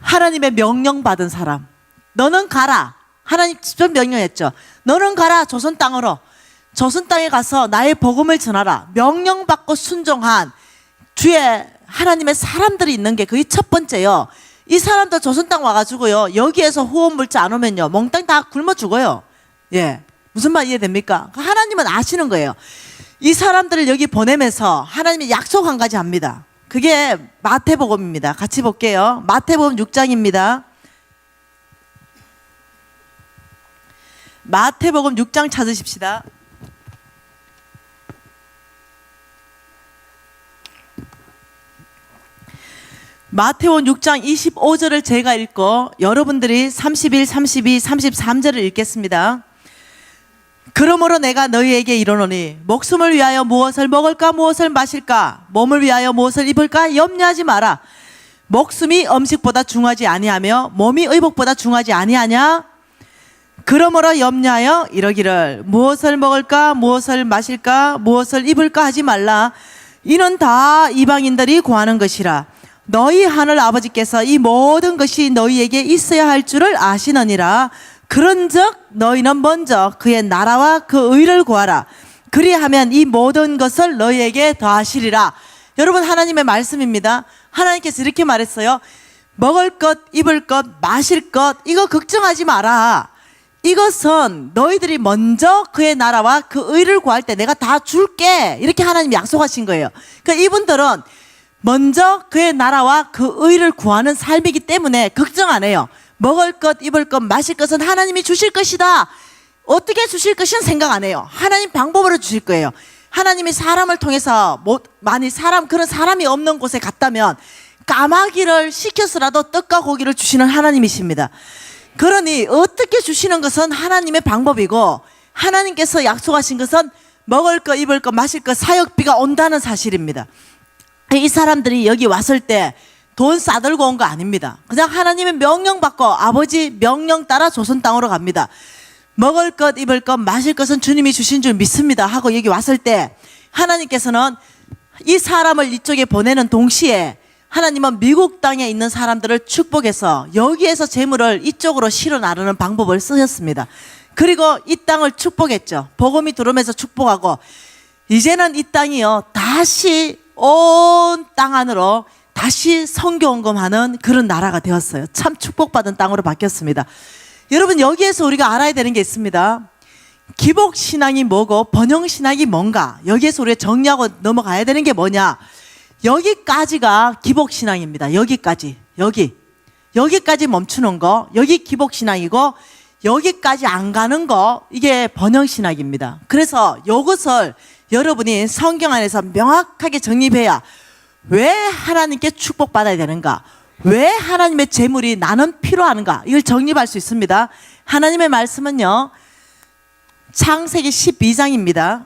하나님의 명령 받은 사람. 너는 가라. 하나님 직접 명령했죠. 너는 가라 조선 땅으로. 조선 땅에 가서 나의 복음을 전하라. 명령받고 순종한 주의 하나님의 사람들이 있는 게 그게 첫 번째요. 이 사람도 조선 땅 와가지고요, 여기에서 후원 물자 안 오면요 몽땅 다 굶어 죽어요. 예, 무슨 말 이해됩니까? 하나님은 아시는 거예요. 이 사람들을 여기 보내면서 하나님이 약속 한 가지 합니다. 그게 마태복음입니다. 같이 볼게요. 마태복음 6장입니다. 마태복음 6장 찾으십시다. 마태복음 6장 25절을 제가 읽고 여러분들이 31, 32, 33절을 읽겠습니다. 그러므로 내가 너희에게 이르노니 목숨을 위하여 무엇을 먹을까 무엇을 마실까 몸을 위하여 무엇을 입을까 염려하지 마라. 목숨이 음식보다 중하지 아니하며 몸이 의복보다 중하지 아니하냐. 그러므로 염려하여 이러기를 무엇을 먹을까 무엇을 마실까 무엇을 입을까 하지 말라. 이는 다 이방인들이 구하는 것이라. 너희 하늘 아버지께서 이 모든 것이 너희에게 있어야 할 줄을 아시느니라. 그런즉 너희는 먼저 그의 나라와 그 의를 구하라. 그리하면 이 모든 것을 너희에게 더하시리라. 여러분 하나님의 말씀입니다. 하나님께서 이렇게 말했어요. 먹을 것, 입을 것, 마실 것 이거 걱정하지 마라. 이것은 너희들이 먼저 그의 나라와 그 의를 구할 때 내가 다 줄게. 이렇게 하나님이 약속하신 거예요. 그러니까 이분들은 먼저 그의 나라와 그 의를 구하는 삶이기 때문에 걱정 안 해요. 먹을 것, 입을 것, 마실 것은 하나님이 주실 것이다. 어떻게 주실 것은 생각 안 해요. 하나님 방법으로 주실 거예요. 하나님이 사람을 통해서 만일 그런 사람이 없는 곳에 갔다면 까마귀를 시켜서라도 떡과 고기를 주시는 하나님이십니다. 그러니 어떻게 주시는 것은 하나님의 방법이고 하나님께서 약속하신 것은 먹을 거, 입을 거, 마실 거, 사역비가 온다는 사실입니다. 이 사람들이 여기 왔을 때 돈 싸들고 온 거 아닙니다. 그냥 하나님의 명령 받고 아버지 명령 따라 조선 땅으로 갑니다. 먹을 것, 입을 것, 마실 것은 주님이 주신 줄 믿습니다 하고 여기 왔을 때 하나님께서는 이 사람을 이쪽에 보내는 동시에 하나님은 미국 땅에 있는 사람들을 축복해서 여기에서 재물을 이쪽으로 실어 나르는 방법을 쓰셨습니다. 그리고 이 땅을 축복했죠. 복음이 들어오면서 축복하고 이제는 이 땅이요 다시 온 땅 안으로 다시 선교원금하는 그런 나라가 되었어요. 참 축복받은 땅으로 바뀌었습니다. 여러분 여기에서 우리가 알아야 되는 게 있습니다. 기복신앙이 뭐고 번영신앙이 뭔가 여기에서 우리가 정리하고 넘어가야 되는 게 뭐냐. 여기까지가 기복신앙입니다. 여기까지 멈추는 거 여기 기복신앙이고 여기까지 안 가는 거 이게 번영신학입니다. 그래서 이것을 여러분이 성경 안에서 명확하게 정립해야 왜 하나님께 축복받아야 되는가, 왜 하나님의 재물이 나는 필요한가 이걸 정립할 수 있습니다. 하나님의 말씀은요 창세기 12장입니다.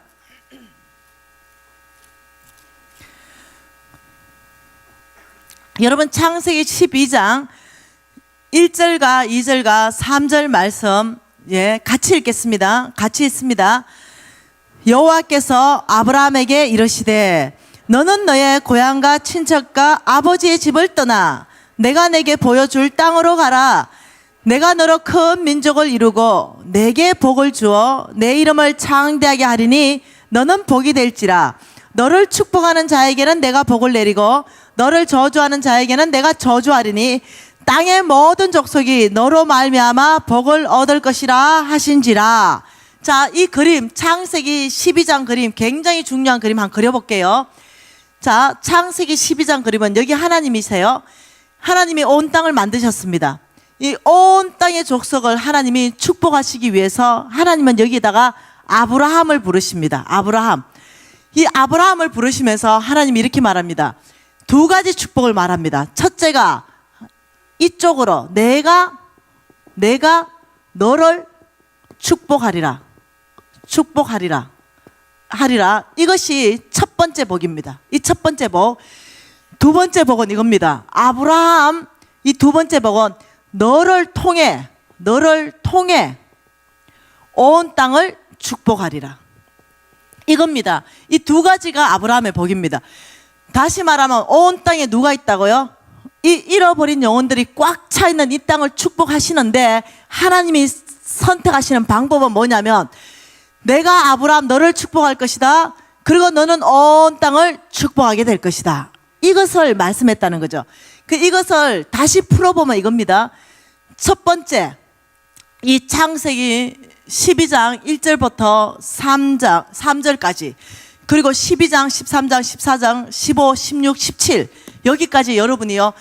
여러분 창세기 12장 1절과 2절과 3절 말씀 같이 읽겠습니다. 같이 읽습니다. 여호와께서 아브라함에게 이르시되 너는 너의 고향과 친척과 아버지의 집을 떠나 내가 내게 보여줄 땅으로 가라. 내가 너로 큰 민족을 이루고 내게 복을 주어 내 이름을 창대하게 하리니 너는 복이 될지라. 너를 축복하는 자에게는 내가 복을 내리고 너를 저주하는 자에게는 내가 저주하리니 땅의 모든 족속이 너로 말미암아 복을 얻을 것이라 하신지라. 자, 이 그림 창세기 12장 그림 굉장히 중요한 그림 한번 그려볼게요. 자, 창세기 12장 그림은 여기 하나님이세요. 하나님이 온 땅을 만드셨습니다. 이 온 땅의 족속을 하나님이 축복하시기 위해서 하나님은 여기다가 아브라함을 부르십니다. 아브라함. 이 아브라함을 부르시면서 하나님이 이렇게 말합니다. 두 가지 축복을 말합니다. 첫째가 이쪽으로 내가 너를 축복하리라. 하리라. 이것이 첫 번째 복입니다. 이 첫 번째 복. 두 번째 복은 이겁니다. 아브라함 이 두 번째 복은 너를 통해 온 땅을 축복하리라. 이겁니다. 이 두 가지가 아브라함의 복입니다. 다시 말하면 온 땅에 누가 있다고요? 이 잃어버린 영혼들이 꽉 차 있는 이 땅을 축복하시는데 하나님이 선택하시는 방법은 뭐냐면 내가 아브라함 너를 축복할 것이다. 그리고 너는 온 땅을 축복하게 될 것이다. 이것을 말씀했다는 거죠. 이것을 다시 풀어보면 이겁니다. 첫 번째, 이 창세기 12장 1절부터 3절까지 그리고 12장, 13장, 14장, 15, 16, 17 여기까지 여러분이요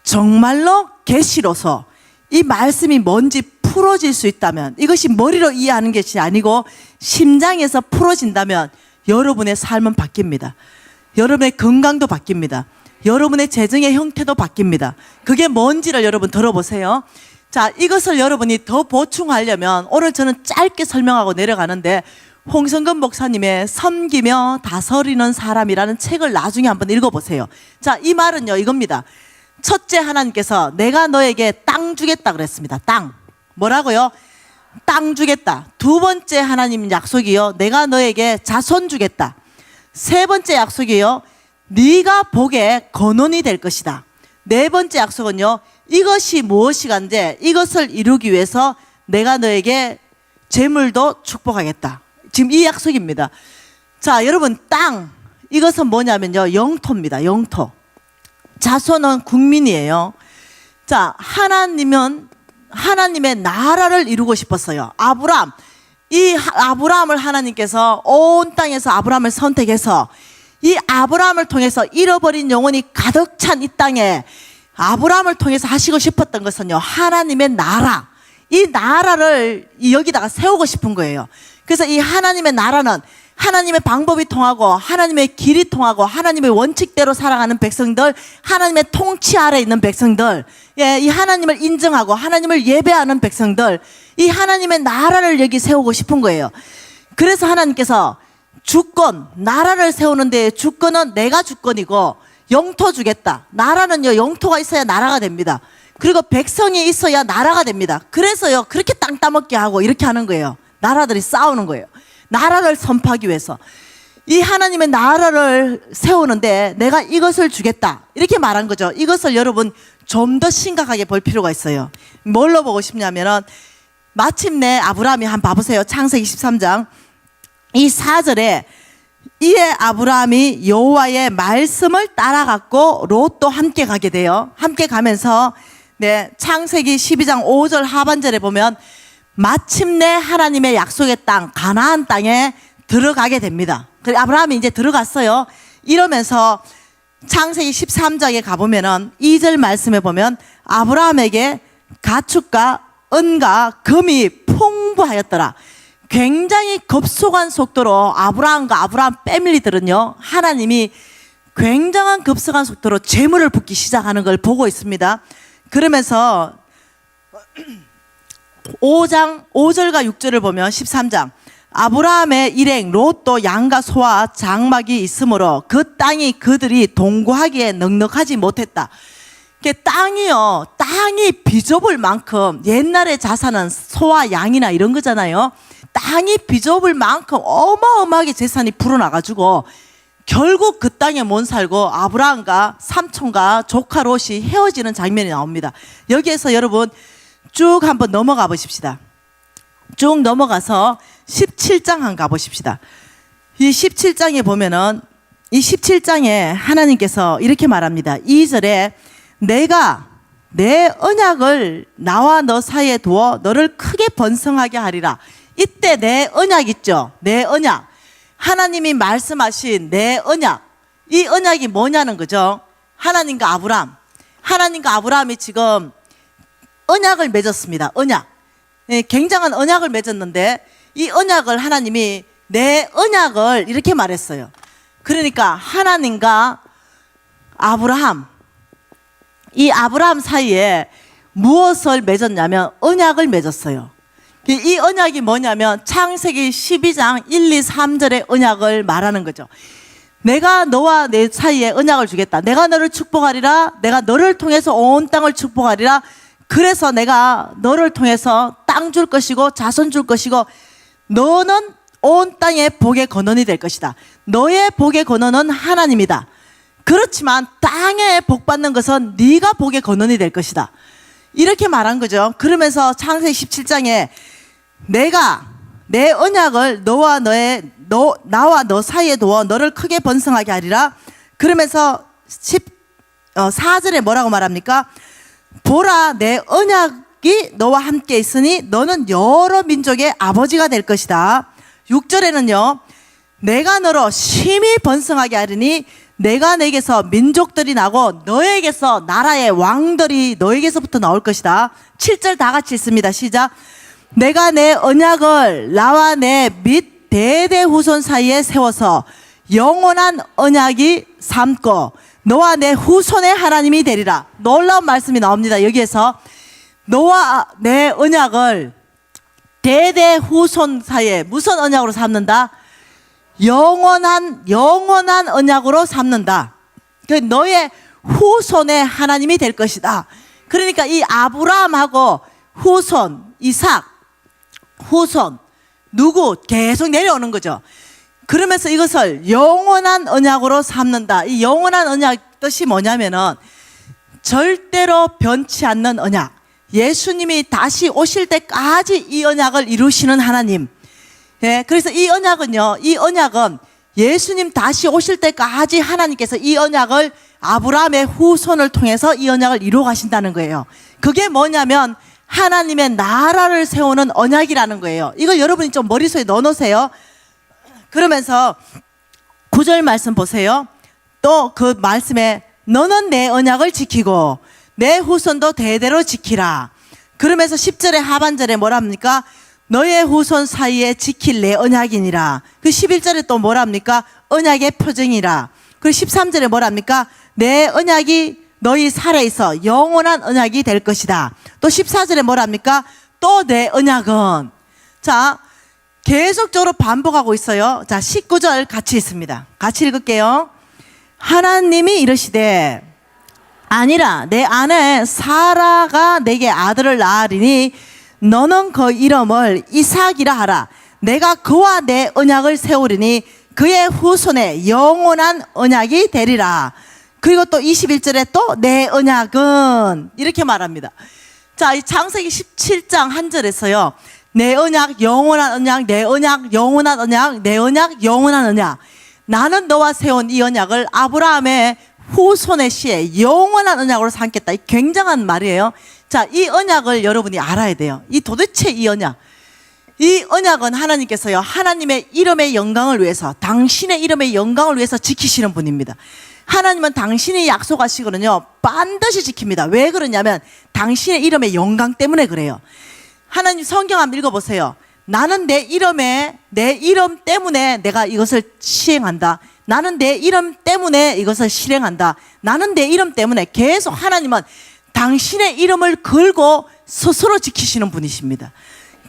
정말로 계시로서 이 말씀이 뭔지 풀어질 수 있다면 이것이 머리로 이해하는 것이 아니고 심장에서 풀어진다면 여러분의 삶은 바뀝니다. 여러분의 건강도 바뀝니다. 여러분의 재정의 형태도 바뀝니다. 그게 뭔지를 여러분 들어보세요. 자, 이것을 여러분이 더 보충하려면 오늘 저는 짧게 설명하고 내려가는데 홍성근 목사님의 섬기며 다스리는 사람이라는 책을 나중에 한번 읽어보세요. 자, 이 말은요 이겁니다. 첫째, 하나님께서 내가 너에게 땅 주겠다 그랬습니다. 땅. 뭐라고요? 땅 주겠다. 두 번째 하나님 약속이요 내가 너에게 자손 주겠다. 세 번째 약속이요 네가 복의 근원이 될 것이다. 네 번째 약속은요 이것이 무엇이간데 이것을 이루기 위해서 내가 너에게 재물도 축복하겠다. 지금 이 약속입니다. 자, 여러분 땅 이것은 뭐냐면요 영토입니다. 영토. 자손은 국민이에요. 자, 하나님은 하나님의 나라를 이루고 싶었어요. 아브라함, 이 아브라함을 하나님께서 온 땅에서 아브라함을 선택해서 이 아브라함을 통해서 잃어버린 영혼이 가득 찬 이 땅에 아브라함을 통해서 하시고 싶었던 것은요 하나님의 나라, 이 나라를 여기다가 세우고 싶은 거예요. 그래서 이 하나님의 나라는 하나님의 방법이 통하고 하나님의 길이 통하고 하나님의 원칙대로 살아가는 백성들, 하나님의 통치 아래 있는 백성들, 예, 이 하나님을 인정하고 하나님을 예배하는 백성들, 이 하나님의 나라를 여기 세우고 싶은 거예요. 그래서 하나님께서 주권, 나라를 세우는데 주권은 내가 주권이고 영토 주겠다. 나라는요, 영토가 있어야 나라가 됩니다. 그리고 백성이 있어야 나라가 됩니다. 그래서요, 그렇게 땅 따먹게 하고 이렇게 하는 거예요. 나라들이 싸우는 거예요. 나라를 선포하기 위해서. 이 하나님의 나라를 세우는데 내가 이것을 주겠다, 이렇게 말한 거죠. 이것을 여러분 좀 더 심각하게 볼 필요가 있어요. 뭘로 보고 싶냐면은 마침내 아브라함이 한번 봐보세요. 창세기 13장 이 4절에 이에 아브라함이 여호와의 말씀을 따라갔고 롯도 함께 가게 돼요. 함께 가면서 네, 창세기 12장 5절 하반절에 보면 마침내 하나님의 약속의 땅 가나안 땅에 들어가게 됩니다. 그래서 아브라함이 이제 들어갔어요. 이러면서 창세기 13장에 가보면은 2절 말씀에 보면 아브라함에게 가축과 은과 금이 풍부하였더라. 굉장히 급속한 속도로 아브라함과 아브라함 패밀리들은요, 하나님이 굉장한 급속한 속도로 재물을 붓기 시작하는 걸 보고 있습니다. 그러면서 5장 5절과 6절을 보면 13장 아브라함의 일행 롯도 양과 소와 장막이 있으므로 그 땅이 그들이 동거하기에 넉넉하지 못했다. 땅이 비좁을 만큼, 옛날의 자산은 소와 양이나 이런 거잖아요. 땅이 비좁을 만큼 어마어마하게 재산이 불어나가지고 결국 그 땅에 못 살고 아브라함과 삼촌과 조카 롯이 헤어지는 장면이 나옵니다. 여기에서 여러분 쭉 한번 넘어가 보십시다. 쭉 넘어가서 17장 한번 가보십시다. 이 17장에 보면은 이 17장에 하나님께서 이렇게 말합니다. 2절에 내가 내 언약을 나와 너 사이에 두어 너를 크게 번성하게 하리라. 이때 내 언약 있죠. 내 언약. 하나님이 말씀하신 내 언약. 이 언약이 뭐냐는 거죠. 하나님과 아브라함. 하나님과 아브라함이 지금 언약을 맺었습니다. 언약. 굉장한 언약을 맺었는데 이 언약을 하나님이 내 언약을 이렇게 말했어요. 그러니까 하나님과 아브라함, 이 아브라함 사이에 무엇을 맺었냐면 언약을 맺었어요. 이 언약이 뭐냐면 창세기 12장 1, 2, 3절의 언약을 말하는 거죠. 내가 너와 내 사이에 언약을 주겠다. 내가 너를 축복하리라. 내가 너를 통해서 온 땅을 축복하리라. 그래서 내가 너를 통해서 땅 줄 것이고 자손 줄 것이고 너는 온 땅의 복의 근원이 될 것이다. 너의 복의 근원은 하나님이다. 그렇지만 땅에 복 받는 것은 네가 복의 근원이 될 것이다. 이렇게 말한 거죠. 그러면서 창세기 17장에 내가 내 언약을 나와 너 사이에 두어 너를 크게 번성하게 하리라. 그러면서 4절에 뭐라고 말합니까? 보라, 내 언약이 너와 함께 있으니 너는 여러 민족의 아버지가 될 것이다. 6절에는요, 내가 너로 심히 번성하게 하리니 내가 내게서 민족들이 나고 너에게서 나라의 왕들이 너에게서부터 나올 것이다. 7절 다 같이 읽습니다. 시작. 내가 내 언약을 나와 내 및 대대 후손 사이에 세워서 영원한 언약이 삼고 너와 내 후손의 하나님이 되리라. 놀라운 말씀이 나옵니다. 여기에서 너와 내 언약을 대대 후손 사이에 무슨 언약으로 삼는다? 영원한 언약으로 삼는다. 너의 후손의 하나님이 될 것이다. 그러니까 이 아브라함하고 후손 이삭, 후손 누구 계속 내려오는 거죠. 그러면서 이것을 영원한 언약으로 삼는다. 이 영원한 언약 뜻이 뭐냐면은 절대로 변치 않는 언약. 예수님이 다시 오실 때까지 이 언약을 이루시는 하나님. 예, 그래서 이 언약은 예수님 다시 오실 때까지 하나님께서 이 언약을 아브라함의 후손을 통해서 이 언약을 이루어 가신다는 거예요. 그게 뭐냐면 하나님의 나라를 세우는 언약이라는 거예요. 이걸 여러분이 좀 머릿속에 넣어놓으세요. 그러면서 9절 말씀 보세요. 또 그 말씀에 너는 내 언약을 지키고 내 후손도 대대로 지키라. 그러면서 10절의 하반절에 뭐라 합니까? 너의 후손 사이에 지킬 내 언약이니라. 그 11절에 또 뭐랍니까? 언약의 표징이라. 그 13절에 뭐랍니까? 내 언약이 너희 살아있어 영원한 언약이 될 것이다. 또 14절에 뭐랍니까? 또 내 언약은. 자, 계속적으로 반복하고 있어요. 자, 19절 같이 있습니다. 같이 읽을게요. 하나님이 이르시되 아니라 내 아내 사라가 내게 아들을 낳으리니 너는 그 이름을 이삭이라 하라. 내가 그와 내 언약을 세우리니 그의 후손에 영원한 언약이 되리라. 그리고 또 21절에 또 내 언약은 이렇게 말합니다. 자, 이 창세기 17장 한 절에서요. 내 언약 영원한 언약, 내 언약 영원한 언약, 내 언약 영원한 언약. 나는 너와 세운 이 언약을 아브라함의 후손의 시에 영원한 언약으로 삼겠다. 이 굉장한 말이에요. 자, 이 언약을 여러분이 알아야 돼요. 이 도대체 이 언약. 이 언약은 하나님께서요, 하나님의 이름의 영광을 위해서, 당신의 이름의 영광을 위해서 지키시는 분입니다. 하나님은 당신이 약속하시거든요, 반드시 지킵니다. 왜 그러냐면 당신의 이름의 영광 때문에 그래요. 하나님 성경 한번 읽어보세요. 나는 내 이름 때문에 내가 이것을 시행한다. 나는 내 이름 때문에 이것을 실행한다. 나는 내 이름 때문에. 계속 하나님은 당신의 이름을 걸고 스스로 지키시는 분이십니다.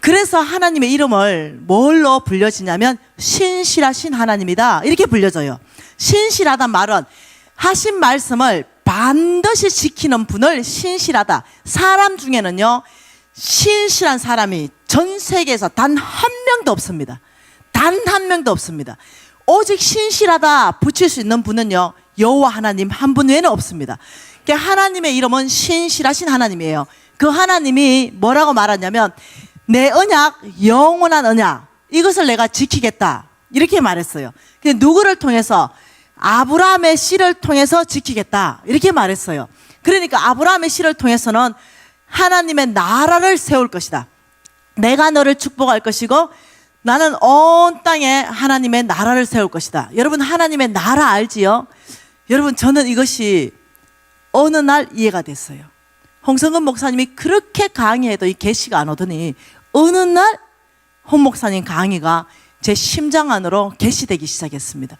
그래서 하나님의 이름을 뭘로 불려지냐면 신실하신 하나님이다, 이렇게 불려져요. 신실하단 말은 하신 말씀을 반드시 지키는 분을 신실하다. 사람 중에는요, 신실한 사람이 전 세계에서 단 한 명도 없습니다. 단 한 명도 없습니다. 오직 신실하다 붙일 수 있는 분은요, 여호와 하나님 한 분 외에는 없습니다. 그러니까 하나님의 이름은 신실하신 하나님이에요. 그 하나님이 뭐라고 말하냐면 내 언약, 영원한 언약, 이것을 내가 지키겠다, 이렇게 말했어요. 누구를 통해서? 아브라함의 씨를 통해서 지키겠다, 이렇게 말했어요. 그러니까 아브라함의 씨를 통해서는 하나님의 나라를 세울 것이다. 내가 너를 축복할 것이고 나는 온 땅에 하나님의 나라를 세울 것이다. 여러분, 하나님의 나라 알지요? 여러분, 저는 이것이 어느 날 이해가 됐어요. 홍성근 목사님이 그렇게 강의해도 이 계시가 안 오더니 어느 날 홍 목사님 강의가 제 심장 안으로 계시되기 시작했습니다.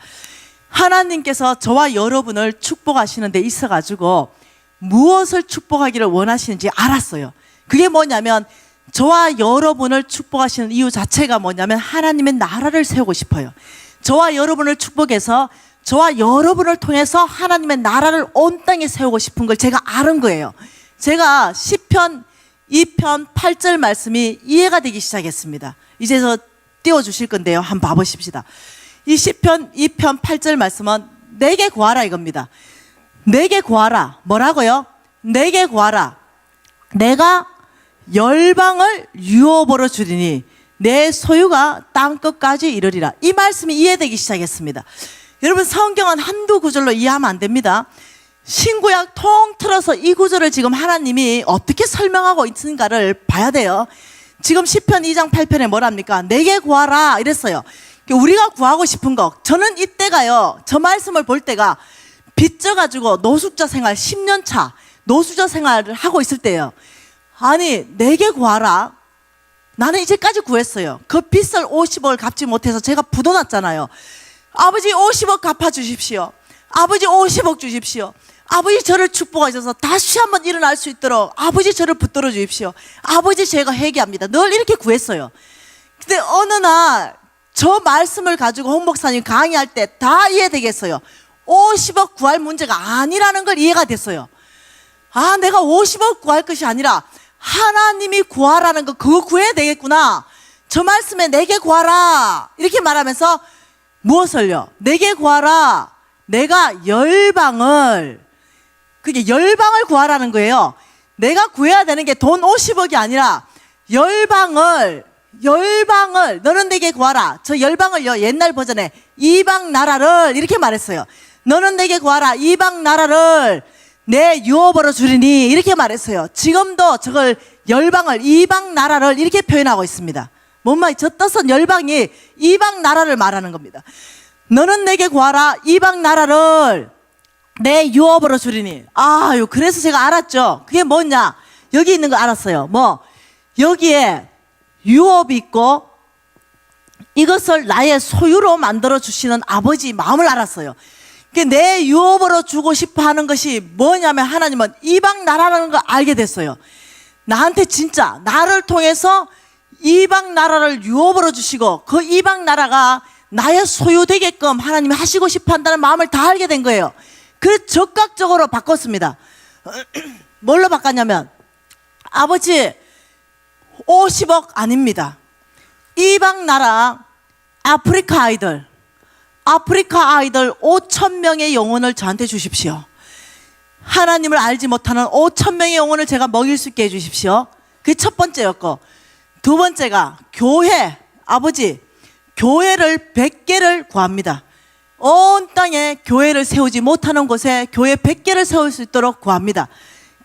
하나님께서 저와 여러분을 축복하시는 데 있어가지고 무엇을 축복하기를 원하시는지 알았어요. 그게 뭐냐면 저와 여러분을 축복하시는 이유 자체가 뭐냐면 하나님의 나라를 세우고 싶어요. 저와 여러분을 축복해서 저와 여러분을 통해서 하나님의 나라를 온 땅에 세우고 싶은 걸 제가 아는 거예요. 제가 시편 2편 8절 말씀이 이해가 되기 시작했습니다. 이제서 띄워주실 건데요, 한번 봐보십시다. 이 시편 2편 8절 말씀은 내게 구하라 이겁니다. 내게 구하라. 뭐라고요? 내게 구하라. 내가 열방을 유업으로 주리니 내 소유가 땅끝까지 이르리라. 이 말씀이 이해되기 시작했습니다. 여러분, 성경은 한두 구절로 이해하면 안 됩니다. 신구약 통틀어서 이 구절을 지금 하나님이 어떻게 설명하고 있는가를 봐야 돼요. 지금 시편 2장 8편에 뭐랍니까? 내게 구하라 이랬어요. 우리가 구하고 싶은 거, 저는 이때가요, 저 말씀을 볼 때가 빚져가지고 노숙자 생활 10년 차 노숙자 생활을 하고 있을 때예요. 아니, 내게 구하라. 나는 이제까지 구했어요. 그 빚을 50억을 갚지 못해서 제가 부도났잖아요. 아버지 50억 갚아주십시오. 아버지 50억 주십시오. 아버지 저를 축복하셔서 다시 한번 일어날 수 있도록 아버지 저를 붙들어 주십시오. 아버지 제가 회개합니다. 늘 이렇게 구했어요. 근데 어느 날 저 말씀을 가지고 홍 목사님 강의할 때 다 이해되겠어요. 50억 구할 문제가 아니라는 걸 이해가 됐어요. 아, 내가 50억 구할 것이 아니라 하나님이 구하라는 거, 그거 구해야 되겠구나. 저 말씀에 내게 구하라 이렇게 말하면서 무엇을요? 내게 구하라. 내가 열방을, 그게 열방을 구하라는 거예요. 내가 구해야 되는 게 돈 50억이 아니라 열방을 너는 내게 구하라. 저 열방을요, 옛날 버전에 이방 나라를 이렇게 말했어요. 너는 내게 구하라. 이방 나라를 내 유업으로 주리니 이렇게 말했어요. 지금도 저걸 열방을, 이방 나라를 이렇게 표현하고 있습니다. 뭔 말이, 저 뜻은 열방이 이방 나라를 말하는 겁니다. 너는 내게 구하라. 이방 나라를 내 유업으로 주리니. 아유, 그래서 제가 알았죠. 그게 뭐냐? 여기 있는 거 알았어요. 뭐, 여기에 유업이 있고 이것을 나의 소유로 만들어 주시는 아버지 마음을 알았어요. 내 유업으로 주고 싶어 하는 것이 뭐냐면 하나님은 이방 나라라는 걸 알게 됐어요. 나한테 진짜 나를 통해서 이방 나라를 유업으로 주시고 그 이방 나라가 나의 소유되게끔 하나님이 하시고 싶어 한다는 마음을 다 알게 된 거예요. 그래서 적극적으로 바꿨습니다. 뭘로 바꿨냐면 아버지 50억 아닙니다. 이방 나라 아프리카 아이들 5,000명의 영혼을 저한테 주십시오. 하나님을 알지 못하는 5,000명의 영혼을 제가 먹일 수 있게 해주십시오. 그게 첫 번째였고, 두 번째가 교회, 아버지 교회를 100개를 구합니다. 온 땅에 교회를 세우지 못하는 곳에 교회 100개를 세울 수 있도록 구합니다.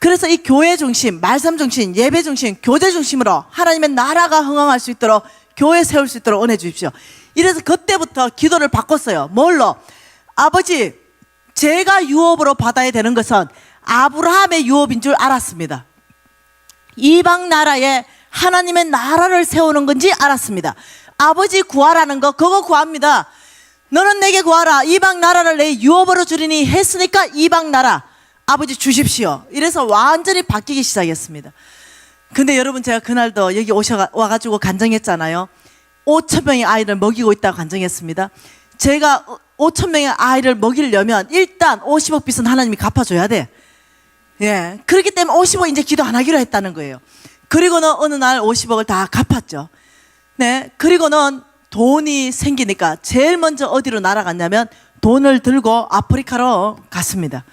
그래서 이 교회 중심, 말씀 중심, 예배 중심, 교제 중심으로 하나님의 나라가 흥황할 수 있도록 교회 세울 수 있도록 은혜 주십시오. 이래서 그때부터 기도를 바꿨어요. 뭘로? 아버지, 제가 유업으로 받아야 되는 것은 아브라함의 유업인 줄 알았습니다. 이방 나라에 하나님의 나라를 세우는 건지 알았습니다. 아버지 구하라는 거 그거 구합니다. 너는 내게 구하라. 이방 나라를 내 유업으로 주리니 했으니까 이방 나라 아버지 주십시오. 이래서 완전히 바뀌기 시작했습니다. 근데 여러분, 제가 그날도 여기 와가지고 간증했잖아요. 5,000명의 아이를 먹이고 있다고 간증했습니다. 제가 5,000명의 아이를 먹이려면 일단 50억 빚은 하나님이 갚아줘야 돼. 예. 그렇기 때문에 50억 이제 기도 안 하기로 했다는 거예요. 그리고는 어느 날 50억을 다 갚았죠. 네. 그리고는 돈이 생기니까 제일 먼저 어디로 날아갔냐면 돈을 들고 아프리카로 갔습니다.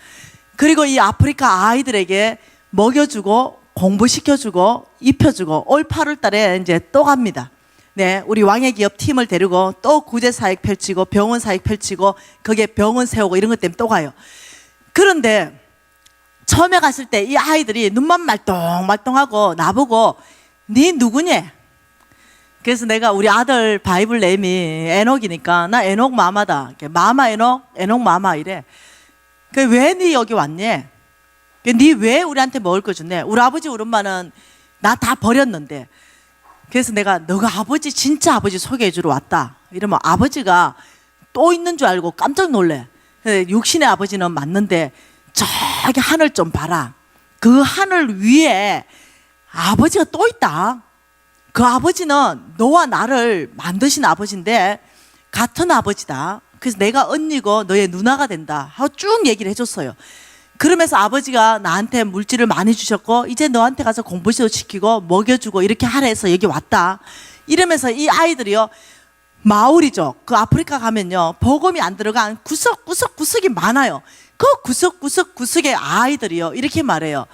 그리고 이 아프리카 아이들에게 먹여주고 공부시켜주고 입혀주고 올 8월 달에 이제 또 갑니다. 네, 우리 왕의 기업 팀을 데리고 또 구제 사역 펼치고 병원 사역 펼치고 거기에 병원 세우고 이런 것 때문에 또 가요. 그런데 처음에 갔을 때 이 아이들이 눈만 말똥말똥하고 나보고 네 누구냐? 그래서 내가 우리 아들 바이블 네임이 에녹이니까 나 에녹 마마다. 마마 에녹, 에녹 마마 이래. 왜 네 여기 왔니? 네 왜 우리한테 먹을 거 줬네? 우리 아버지 우리 엄마는 나 다 버렸는데. 그래서 내가 너가 아버지 진짜 아버지 소개해 주러 왔다 이러면 아버지가 또 있는 줄 알고 깜짝 놀래. 육신의 아버지는 맞는데 저기 하늘 좀 봐라. 그 하늘 위에 아버지가 또 있다. 그 아버지는 너와 나를 만드신 아버지인데 같은 아버지다. 그래서 내가 언니고 너의 누나가 된다 하고 쭉 얘기를 해줬어요. 그러면서 아버지가 나한테 물질을 많이 주셨고 이제 너한테 가서 공부도 시키고 먹여주고 이렇게 하라 해서 여기 왔다. 이러면서 이 아이들이요, 마을이죠. 그 아프리카 가면요 복음이 안 들어간 구석구석이 많아요. 그 구석구석의 아이들이요 이렇게 말해요.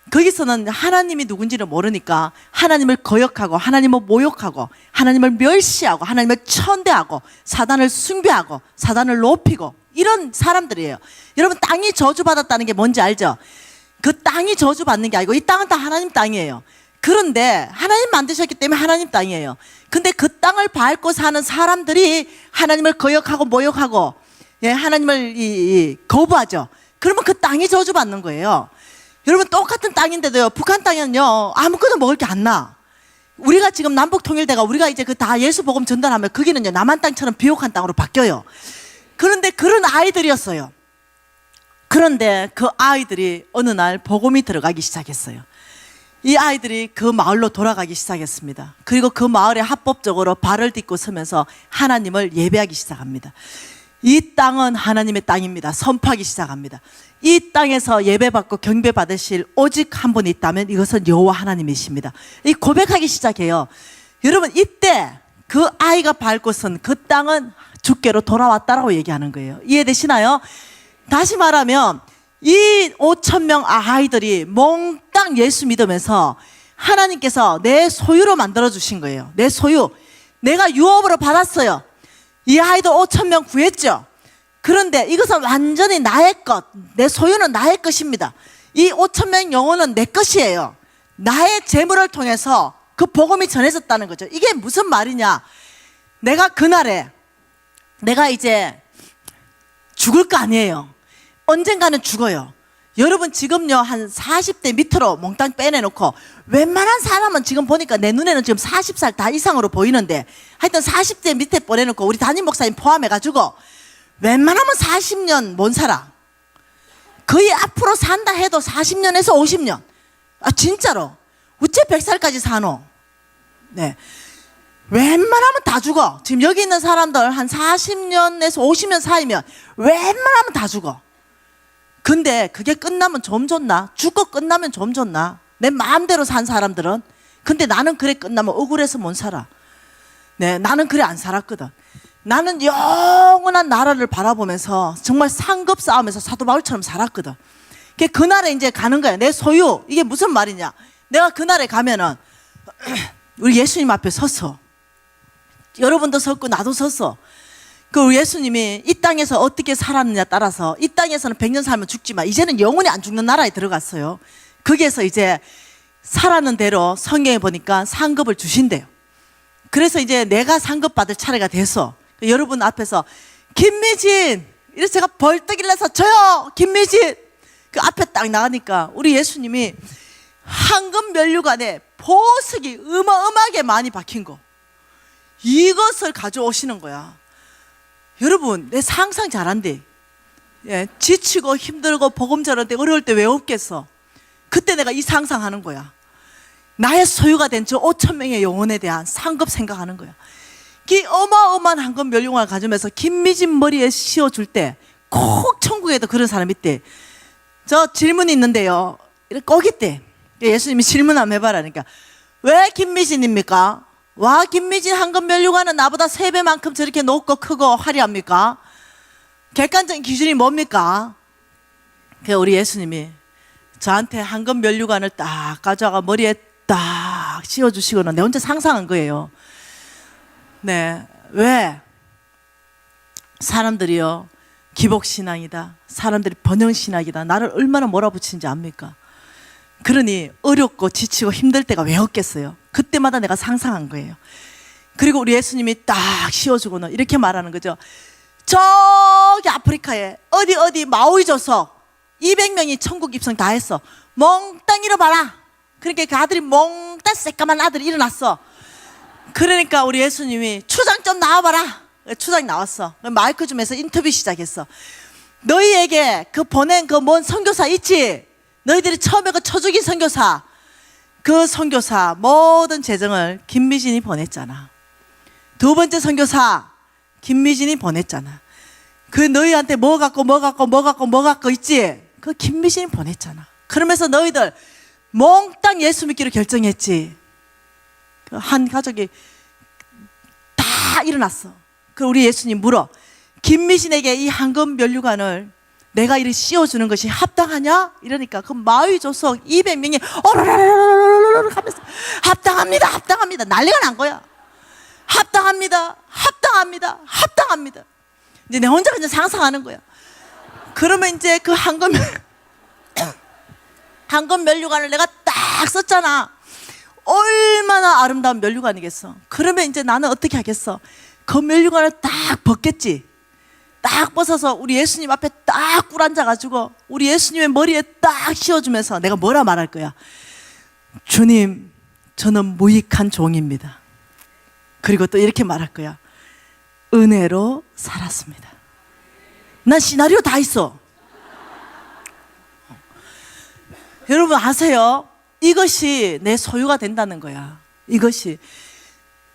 거기서는 하나님이 누군지를 모르니까 하나님을 거역하고 하나님을 모욕하고 하나님을 멸시하고 하나님을 천대하고 사단을 숭배하고 사단을 높이고 이런 사람들이에요. 여러분, 땅이 저주받았다는 게 뭔지 알죠? 그 땅이 저주받는 게 아니고 이 땅은 다 하나님 땅이에요. 그런데 하나님 만드셨기 때문에 하나님 땅이에요. 근데 그 땅을 밟고 사는 사람들이 하나님을 거역하고 모욕하고 하나님을 거부하죠. 그러면 그 땅이 저주받는 거예요. 여러분, 똑같은 땅인데도요, 북한 땅에는요 아무것도 먹을 게 안 나. 우리가 지금 남북 통일대가 우리가 이제 그 다 예수 복음 전달하면 거기는요 남한 땅처럼 비옥한 땅으로 바뀌어요. 그런데 그런 아이들이었어요. 그런데 그 아이들이 어느 날 복음이 들어가기 시작했어요. 이 아이들이 그 마을로 돌아가기 시작했습니다. 그리고 그 마을에 합법적으로 발을 딛고 서면서 하나님을 예배하기 시작합니다. 이 땅은 하나님의 땅입니다. 선포하기 시작합니다. 이 땅에서 예배받고 경배받으실 오직 한 분이 있다면 이것은 여호와 하나님이십니다. 이 고백하기 시작해요. 여러분, 이때 그 아이가 밟고 선 그 땅은 주께로 돌아왔다라고 얘기하는 거예요. 이해되시나요? 다시 말하면 이 5,000명 아이들이 몽땅 예수 믿으면서 하나님께서 내 소유로 만들어 주신 거예요. 내 소유. 내가 유업으로 받았어요. 이 아이도 5,000명 구했죠. 그런데 이것은 완전히 나의 것, 내 소유는 나의 것입니다. 이 5,000명 영혼은 내 것이에요. 나의 재물을 통해서 그 복음이 전해졌다는 거죠. 이게 무슨 말이냐? 내가 그날에 내가 이제 죽을 거 아니에요. 언젠가는 죽어요. 여러분 지금요 한 40대 밑으로 몽땅 빼내놓고 웬만한 사람은 지금 보니까 내 눈에는 지금 40살 다 이상으로 보이는데 하여튼 40대 밑에 보내놓고 우리 담임 목사님 포함해가지고 웬만하면 40년 못 살아. 거의 앞으로 산다 해도 40년에서 50년. 아 진짜로. 어째 100살까지 사노? 네. 웬만하면 다 죽어. 지금 여기 있는 사람들 한 40년에서 50년 사이면 웬만하면 다 죽어. 근데 그게 끝나면 좀 좋나? 죽고 끝나면 좀 좋나? 내 마음대로 산 사람들은. 근데 나는 그래 끝나면 억울해서 못 살아. 네, 나는 그래 안 살았거든. 나는 영원한 나라를 바라보면서 정말 상급 싸움에서 사도 바울처럼 살았거든. 그날에 이제 가는 거야. 내 소유. 이게 무슨 말이냐? 내가 그날에 가면은 우리 예수님 앞에 섰어. 여러분도 섰고 나도 섰어. 그 예수님이 이 땅에서 어떻게 살았느냐 따라서 이 땅에서는 100년 살면 죽지만 이제는 영원히 안 죽는 나라에 들어갔어요. 거기에서 이제 살았는 대로 성경에 보니까 상급을 주신대요. 그래서 이제 내가 상급 받을 차례가 돼서 여러분 앞에서 김미진 이래서 제가 벌떡 일어나서 저요 김미진 그 앞에 딱 나가니까 우리 예수님이 황금 면류관에 보석이 어마어마하게 많이 박힌 거 이것을 가져오시는 거야. 여러분 내 상상 잘한대. 예, 지치고 힘들고 복음 전할 때 어려울 때 왜 없겠어. 그때 내가 이 상상하는 거야. 나의 소유가 된 저 5,000명의 영혼에 대한 상급 생각하는 거야. 이 어마어마한 황금 면류관을 가지면서 김미진 머리에 씌워줄 때 꼭 천국에도 그런 사람 있대. 저 질문이 있는데요. 꼭 있대. 예수님이 질문 한번 해봐라니까. 왜 김미진입니까? 와 김미진 황금 면류관은 나보다 3배만큼 저렇게 높고 크고 화려합니까? 객관적인 기준이 뭡니까? 그래서 우리 예수님이 저한테 황금 면류관을 딱 가져와가 머리에 딱 씌워주시고는 내 혼자 상상한 거예요. 네, 왜? 사람들이요 기복신앙이다, 사람들이 번영신앙이다, 나를 얼마나 몰아붙이는지 압니까? 그러니 어렵고 지치고 힘들 때가 왜 없겠어요? 그때마다 내가 상상한 거예요. 그리고 우리 예수님이 딱 씌워주고는 이렇게 말하는 거죠. 저기 아프리카에 어디 마오이 조석 200명이 천국 입성 다 했어. 몽땅 일어봐라. 그러니까 그 아들이 몽땅 새까만 아들이 일어났어. 그러니까 우리 예수님이 추장 좀 나와봐라. 추장이 나왔어. 마이크 좀 해서 인터뷰 시작했어. 너희에게 그 보낸 그 뭔 선교사 있지? 너희들이 처음에 그 쳐죽인 선교사, 그 선교사 모든 재정을 김미진이 보냈잖아. 두 번째 선교사 김미진이 보냈잖아. 그 너희한테 뭐 갖고 있지? 그 김미진이 보냈잖아. 그러면서 너희들 몽땅 예수 믿기로 결정했지. 그 한 가족이 다 일어났어. 그 우리 예수님 물어. 김미진에게 이 황금 면류관을 내가 이를 씌워주는 것이 합당하냐? 이러니까 그 마위 조석 200명이 어르르르르르 하면서 합당합니다 난리가 난 거야. 합당합니다. 이제 내 혼자 그냥 상상하는 거야. 그러면 이제 그 황금 면류관을 내가 딱 썼잖아. 얼마나 아름다운 면류관이겠어. 그러면 이제 나는 어떻게 하겠어? 그 면류관을 딱 벗겠지. 딱 벗어서 우리 예수님 앞에 딱 꿇앉아가지고 우리 예수님의 머리에 딱 씌워주면서 내가 뭐라 말할 거야? 주님, 저는 무익한 종입니다. 그리고 또 이렇게 말할 거야. 은혜로 살았습니다. 난 시나리오 다 있어. 여러분 아세요? 이것이 내 소유가 된다는 거야. 이것이.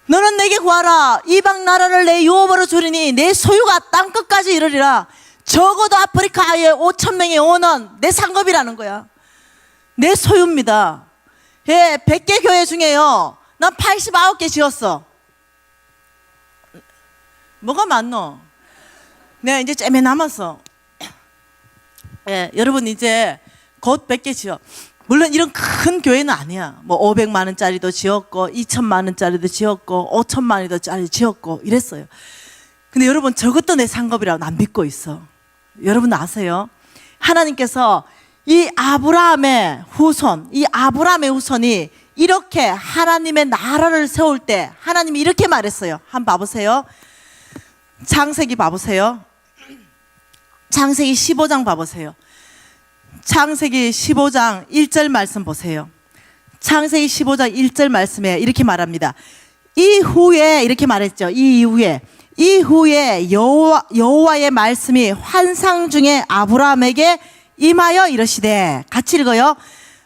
너는 내게 구하라. 이방 나라를 내 유업으로 주리니 내 소유가 땅끝까지 이르리라. 적어도 아프리카에 5,000명의 영혼은 내 상급이라는 거야. 내 소유입니다. 예, 100개 교회 중에요. 난 89개 지었어. 뭐가 많노? 내가 이제 쨈에 남았어. 예, 여러분 이제 곧 100개 지어. 물론 이런 큰 교회는 아니야. 뭐 500만 원짜리도 지었고 2,000만 원짜리도 지었고 5,000만 원짜리 지었고 이랬어요. 근데 여러분 저것도 내 상급이라고 난 믿고 있어. 여러분 아세요? 하나님께서 이 아브라함의 후손이 이렇게 하나님의 나라를 세울 때 하나님이 이렇게 말했어요. 한번 봐보세요. 창세기 봐보세요. 창세기 15장 봐보세요. 창세기 15장 1절 말씀 보세요. 창세기 15장 1절 말씀에 이렇게 말합니다. 이후에 이렇게 말했죠. 이후에 여호와의 말씀이 환상 중에 아브라함에게 임하여 이르시되, 같이 읽어요.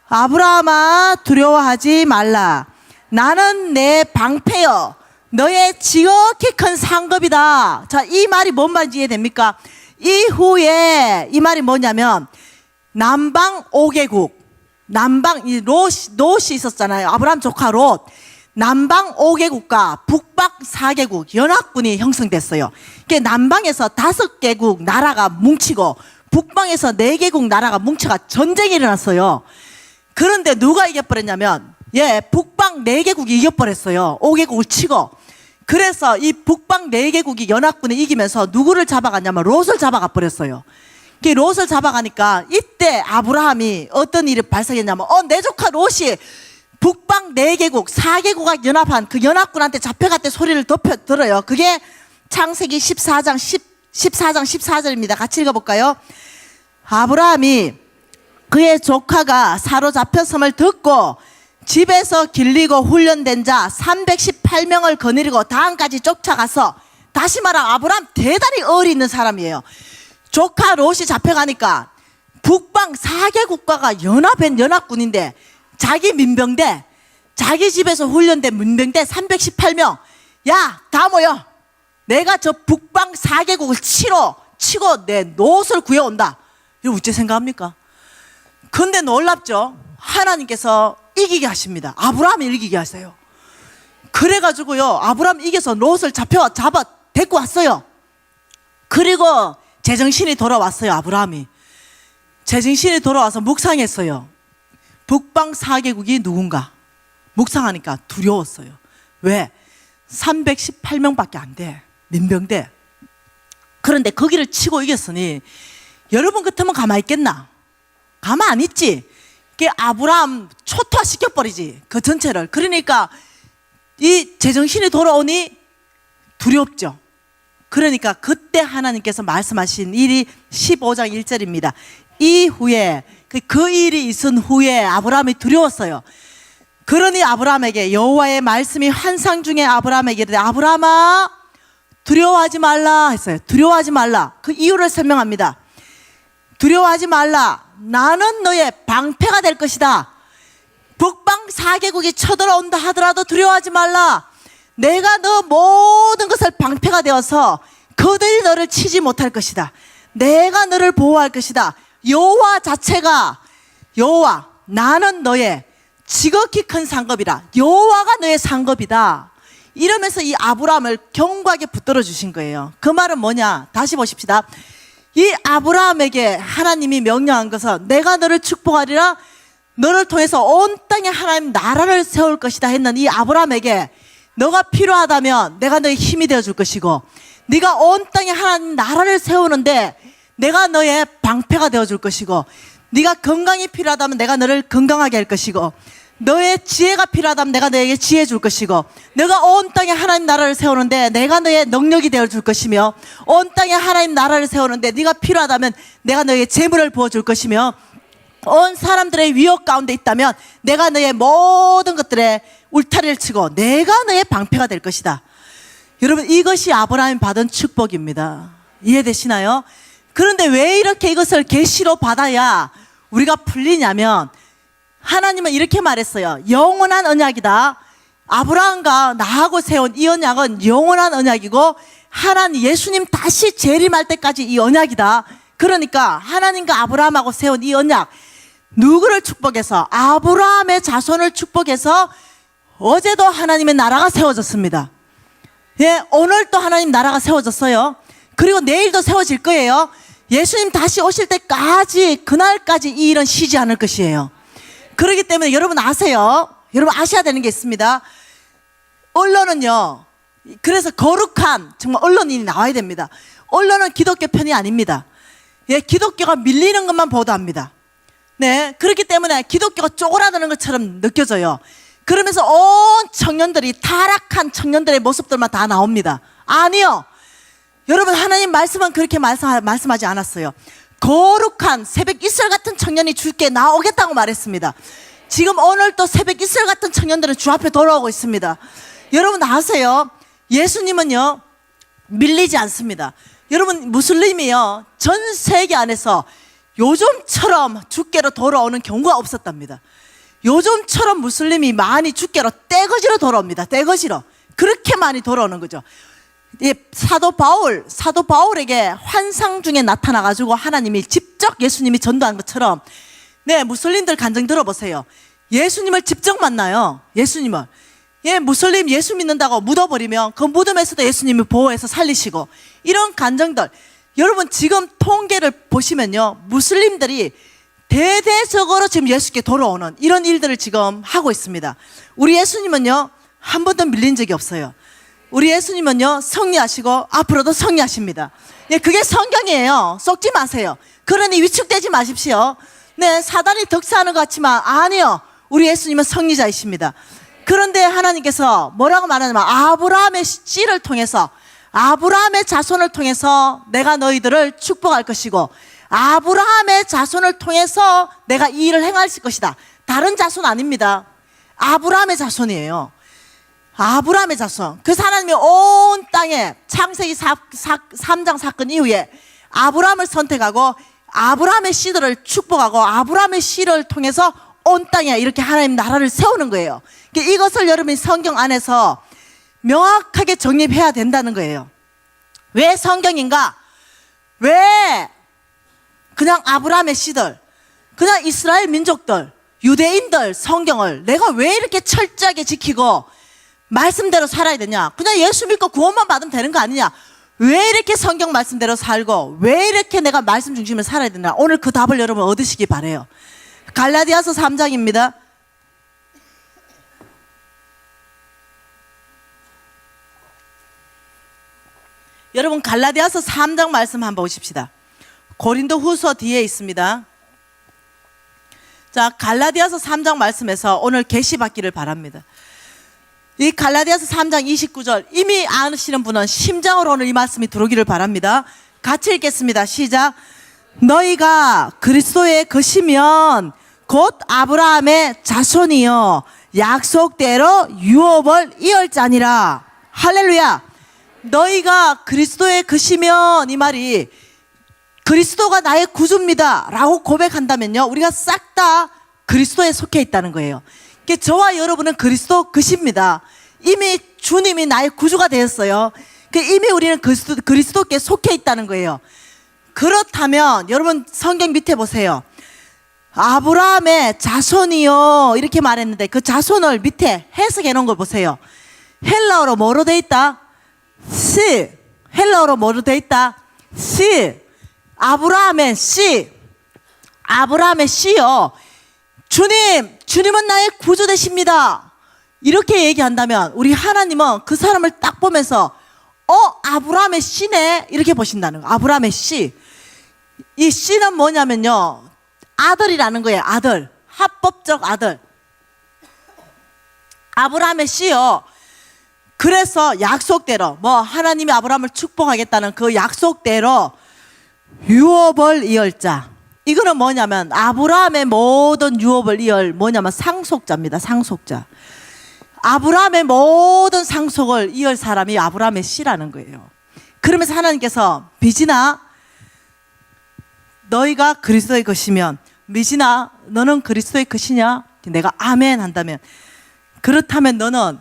아브라함아 두려워하지 말라. 나는 내 방패여 너의 지극히 큰 상급이다. 자, 이 말이 뭔 말인지 이해됩니까? 이후에 이 말이 뭐냐면 남방 5개국, 남방 이 롯이 있었잖아요. 아브라함 조카 롯. 남방 5개국과 북방 4개국 연합군이 형성됐어요. 그게 남방에서 5개국 나라가 뭉치고 북방에서 4개국 나라가 뭉쳐가 전쟁이 일어났어요. 그런데 누가 이겨버렸냐면 북방 4개국이 이겨버렸어요. 5개국을 치고. 그래서 이 북방 4개국이 연합군이 이기면서 누구를 잡아갔냐면 롯을 잡아가 버렸어요. 롯을 잡아가니까 이때 아브라함이 어떤 일이 발생했냐면 내 조카 롯이 북방 4개국 4개국과 연합한 그 연합군한테 잡혀갔대 소리를 들어요. 그게 창세기 14장 14절입니다. 같이 읽어볼까요? 아브라함이 그의 조카가 사로잡혔음을 듣고 집에서 길리고 훈련된 자 318명을 거느리고 다한까지 쫓아가서, 다시 말하면 아브라함 대단히 의리 있는 사람이에요. 조카 롯이 잡혀가니까 북방 4개국가가 연합한 연합군인데 자기 민병대, 자기 집에서 훈련된 민병대 318명, 야, 다 모여. 내가 저 북방 4개국을 치고 내 롯을 구해온다. 이거 어째 생각합니까? 근데 놀랍죠? 하나님께서 이기게 하십니다. 아브라함이 이기게 하세요. 그래가지고요, 아브라함 이겨서 롯을 잡아 데리고 왔어요. 그리고 제정신이 돌아왔어요. 아브라함이 제정신이 돌아와서 묵상했어요. 북방 4개국이 누군가 묵상하니까 두려웠어요. 왜? 318명밖에 안 돼, 민병대. 그런데 거기를 치고 이겼으니 여러분 같으면 가만히 있겠나? 가만 안 있지. 그게 아브라함 초토화시켜버리지, 그 전체를. 그러니까 이 제정신이 돌아오니 두렵죠. 그러니까 그때 하나님께서 말씀하신 일이 15장 1절입니다. 이후에 그 일이 있은 후에 아브라함이 두려웠어요. 그러니 아브라함에게 여호와의 말씀이 환상 중에 아브라함에게 이르되 아브라함아 두려워하지 말라 했어요. 두려워하지 말라. 그 이유를 설명합니다. 두려워하지 말라. 나는 너의 방패가 될 것이다. 북방 4개국이 쳐들어온다 하더라도 두려워하지 말라. 내가 너 모든 것을 방패가 되어서 그들이 너를 치지 못할 것이다. 내가 너를 보호할 것이다. 여호와 자체가, 여호와 나는 너의 지극히 큰 상급이라. 여호와가 너의 상급이다. 이러면서 이 아브라함을 견고하게 붙들어 주신 거예요. 그 말은 뭐냐? 다시 보십시다. 이 아브라함에게 하나님이 명령한 것은 내가 너를 축복하리라, 너를 통해서 온 땅에 하나님 나라를 세울 것이다 했는 이 아브라함에게 너가 필요하다면 내가 너의 힘이 되어줄 것이고, 네가 온 땅에 하나님 나라를 세우는데 내가 너의 방패가 되어줄 것이고, 네가 건강이 필요하다면 내가 너를 건강하게 할 것이고, 너의 지혜가 필요하다면 내가 너에게 지혜 줄 것이고, 너가 온 땅에 하나님 나라를 세우는데 내가 너의 능력이 되어줄 것이며, 온 땅에 하나님 나라를 세우는데 네가 필요하다면 내가 너에게 재물을 부어줄 것이며, 온 사람들의 위협 가운데 있다면 내가 너의 모든 것들에 울타리를 치고 내가 너의 방패가 될 것이다. 여러분, 이것이 아브라함이 받은 축복입니다. 이해되시나요? 그런데 왜 이렇게 이것을 계시로 받아야 우리가 풀리냐면, 하나님은 이렇게 말했어요. 영원한 언약이다. 아브라함과 나하고 세운 이 언약은 영원한 언약이고, 하나님 예수님 다시 재림할 때까지 이 언약이다. 그러니까 하나님과 아브라함하고 세운 이 언약, 누구를 축복해서? 아브라함의 자손을 축복해서 어제도 하나님의 나라가 세워졌습니다. 예, 오늘 또 하나님 나라가 세워졌어요. 그리고 내일도 세워질 거예요. 예수님 다시 오실 때까지, 그날까지 이 일은 쉬지 않을 것이에요. 그렇기 때문에 여러분 아세요? 여러분 아셔야 되는 게 있습니다. 언론은요, 그래서 거룩한 정말 언론인이 나와야 됩니다. 언론은 기독교 편이 아닙니다. 예, 기독교가 밀리는 것만 보도합니다. 네, 그렇기 때문에 기독교가 쪼그라드는 것처럼 느껴져요. 그러면서 온 청년들이, 타락한 청년들의 모습들만 다 나옵니다. 아니요, 여러분 하나님 말씀은 그렇게 말씀하지 않았어요. 거룩한 새벽 이슬 같은 청년이 주께 나오겠다고 말했습니다. 지금 오늘 또 새벽 이슬 같은 청년들은 주 앞에 돌아오고 있습니다. 여러분 아세요? 예수님은요 밀리지 않습니다. 여러분 무슬림이요 전 세계 안에서 요즘처럼 주께로 돌아오는 경우가 없었답니다. 요즘처럼 무슬림이 많이 주께로 떼거지로 돌아옵니다. 떼거지로 그렇게 많이 돌아오는 거죠. 사도 바울에게 환상 중에 나타나가지고 하나님이 직접 예수님이 전도한 것처럼 네 무슬림들 간증 들어보세요. 예수님을 직접 만나요. 예수님을 무슬림 예수 믿는다고 묻어버리면 그 무덤에서도 예수님이 보호해서 살리시고 이런 간증들 여러분 지금 통계를 보시면요 무슬림들이 대대적으로 지금 예수께 돌아오는 이런 일들을 지금 하고 있습니다. 우리 예수님은요 한 번도 밀린 적이 없어요. 우리 예수님은요 승리하시고 앞으로도 승리하십니다. 그게 성경이에요. 속지 마세요. 그러니 위축되지 마십시오. 네 사단이 득세하는 것 같지만 아니요 우리 예수님은 승리자이십니다. 그런데 하나님께서 뭐라고 말하냐면 아브라함의 씨를 통해서 아브라함의 자손을 통해서 내가 너희들을 축복할 것이고 아브라함의 자손을 통해서 내가 이 일을 행할 것이다. 다른 자손 아닙니다. 아브라함의 자손이에요. 아브라함의 자손. 그래서 하나님이 온 땅에 창세기 3장 사건 이후에 아브라함을 선택하고 아브라함의 씨들을 축복하고 아브라함의 씨를 통해서 온 땅에 이렇게 하나님 나라를 세우는 거예요. 이것을 여러분이 성경 안에서 명확하게 정립해야 된다는 거예요. 왜 성경인가? 왜 그냥 아브라함의 씨들, 그냥 이스라엘 민족들, 유대인들 성경을 내가 왜 이렇게 철저하게 지키고 말씀대로 살아야 되냐? 그냥 예수 믿고 구원만 받으면 되는 거 아니냐? 왜 이렇게 성경 말씀대로 살고 왜 이렇게 내가 말씀 중심으로 살아야 되냐? 오늘 그 답을 여러분 얻으시기 바라요. 갈라디아서 3장입니다. 여러분 갈라디아서 3장 말씀 한번 보십시다. 고린도 후서 뒤에 있습니다. 자, 갈라디아서 3장 말씀에서 오늘 계시 받기를 바랍니다. 이 갈라디아서 3장 29절 이미 아시는 분은 심장으로 오늘 이 말씀이 들어오기를 바랍니다. 같이 읽겠습니다. 시작. 너희가 그리스도의 것이면 곧 아브라함의 자손이요 약속대로 유업을 이을 자니라. 할렐루야. 너희가 그리스도의 것이면 이 말이 그리스도가 나의 구주입니다 라고 고백한다면요 우리가 싹 다 그리스도에 속해 있다는 거예요. 저와 여러분은 그리스도 것입니다. 이미 주님이 나의 구주가 되었어요. 이미 우리는 그리스도께 속해 있다는 거예요. 그렇다면 여러분 성경 밑에 보세요. 아브라함의 자손이요 이렇게 말했는데 그 자손을 밑에 해석해 놓은 걸 보세요. 헬라어로 뭐로 돼 있다? 씨. 헬라어로 뭐로 돼 있다? 씨. 아브라함의 씨. 아브라함의 씨요. 주님은 나의 구주 되십니다. 이렇게 얘기한다면 우리 하나님은 그 사람을 딱 보면서 아브라함의 씨네 이렇게 보신다는 거예요. 아브라함의 씨. 이 씨는 뭐냐면요 아들이라는 거예요. 아들. 합법적 아들. 아브라함의 씨요. 그래서 약속대로 하나님이 아브라함을 축복하겠다는 그 약속대로 유업을 이을 자. 이거는 뭐냐면 아브라함의 모든 유업을 이을 뭐냐면 상속자입니다. 상속자. 아브라함의 모든 상속을 이을 사람이 아브라함의 씨라는 거예요. 그러면서 하나님께서 미진아 너희가 그리스도의 것이면 미진아 너는 그리스도의 것이냐? 내가 아멘 한다면 그렇다면 너는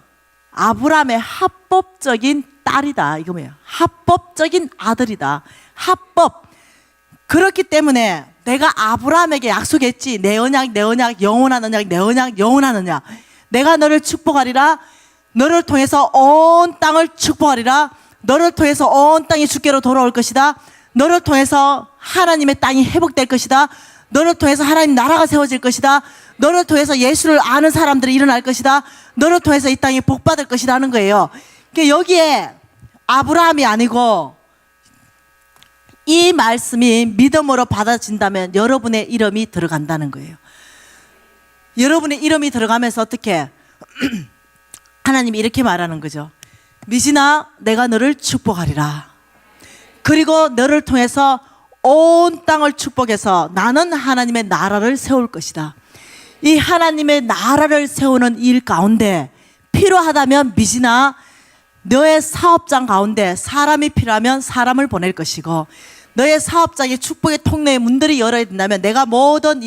아브라함의 합법적인 딸이다. 이거 뭐야? 합법적인 아들이다. 합법. 그렇기 때문에 내가 아브라함에게 약속했지. 내 언약 영원한 언약 내 언약 영원한 언약. 내가 너를 축복하리라. 너를 통해서 온 땅을 축복하리라. 너를 통해서 온 땅이 주께로 돌아올 것이다. 너를 통해서 하나님의 땅이 회복될 것이다. 너를 통해서 하나님 나라가 세워질 것이다. 너를 통해서 예수를 아는 사람들이 일어날 것이다. 너를 통해서 이 땅이 복받을 것이다 하는 거예요. 여기에 아브라함이 아니고 이 말씀이 믿음으로 받아진다면 여러분의 이름이 들어간다는 거예요. 여러분의 이름이 들어가면서 어떻게 하나님이 이렇게 말하는 거죠. 미진아 내가 너를 축복하리라. 그리고 너를 통해서 온 땅을 축복해서 나는 하나님의 나라를 세울 것이다. 이 하나님의 나라를 세우는 일 가운데 필요하다면 미진아 너의 사업장 가운데 사람이 필요하면 사람을 보낼 것이고, 너의 사업장의 축복의 통로의 문들이 열어야 된다면 내가 모든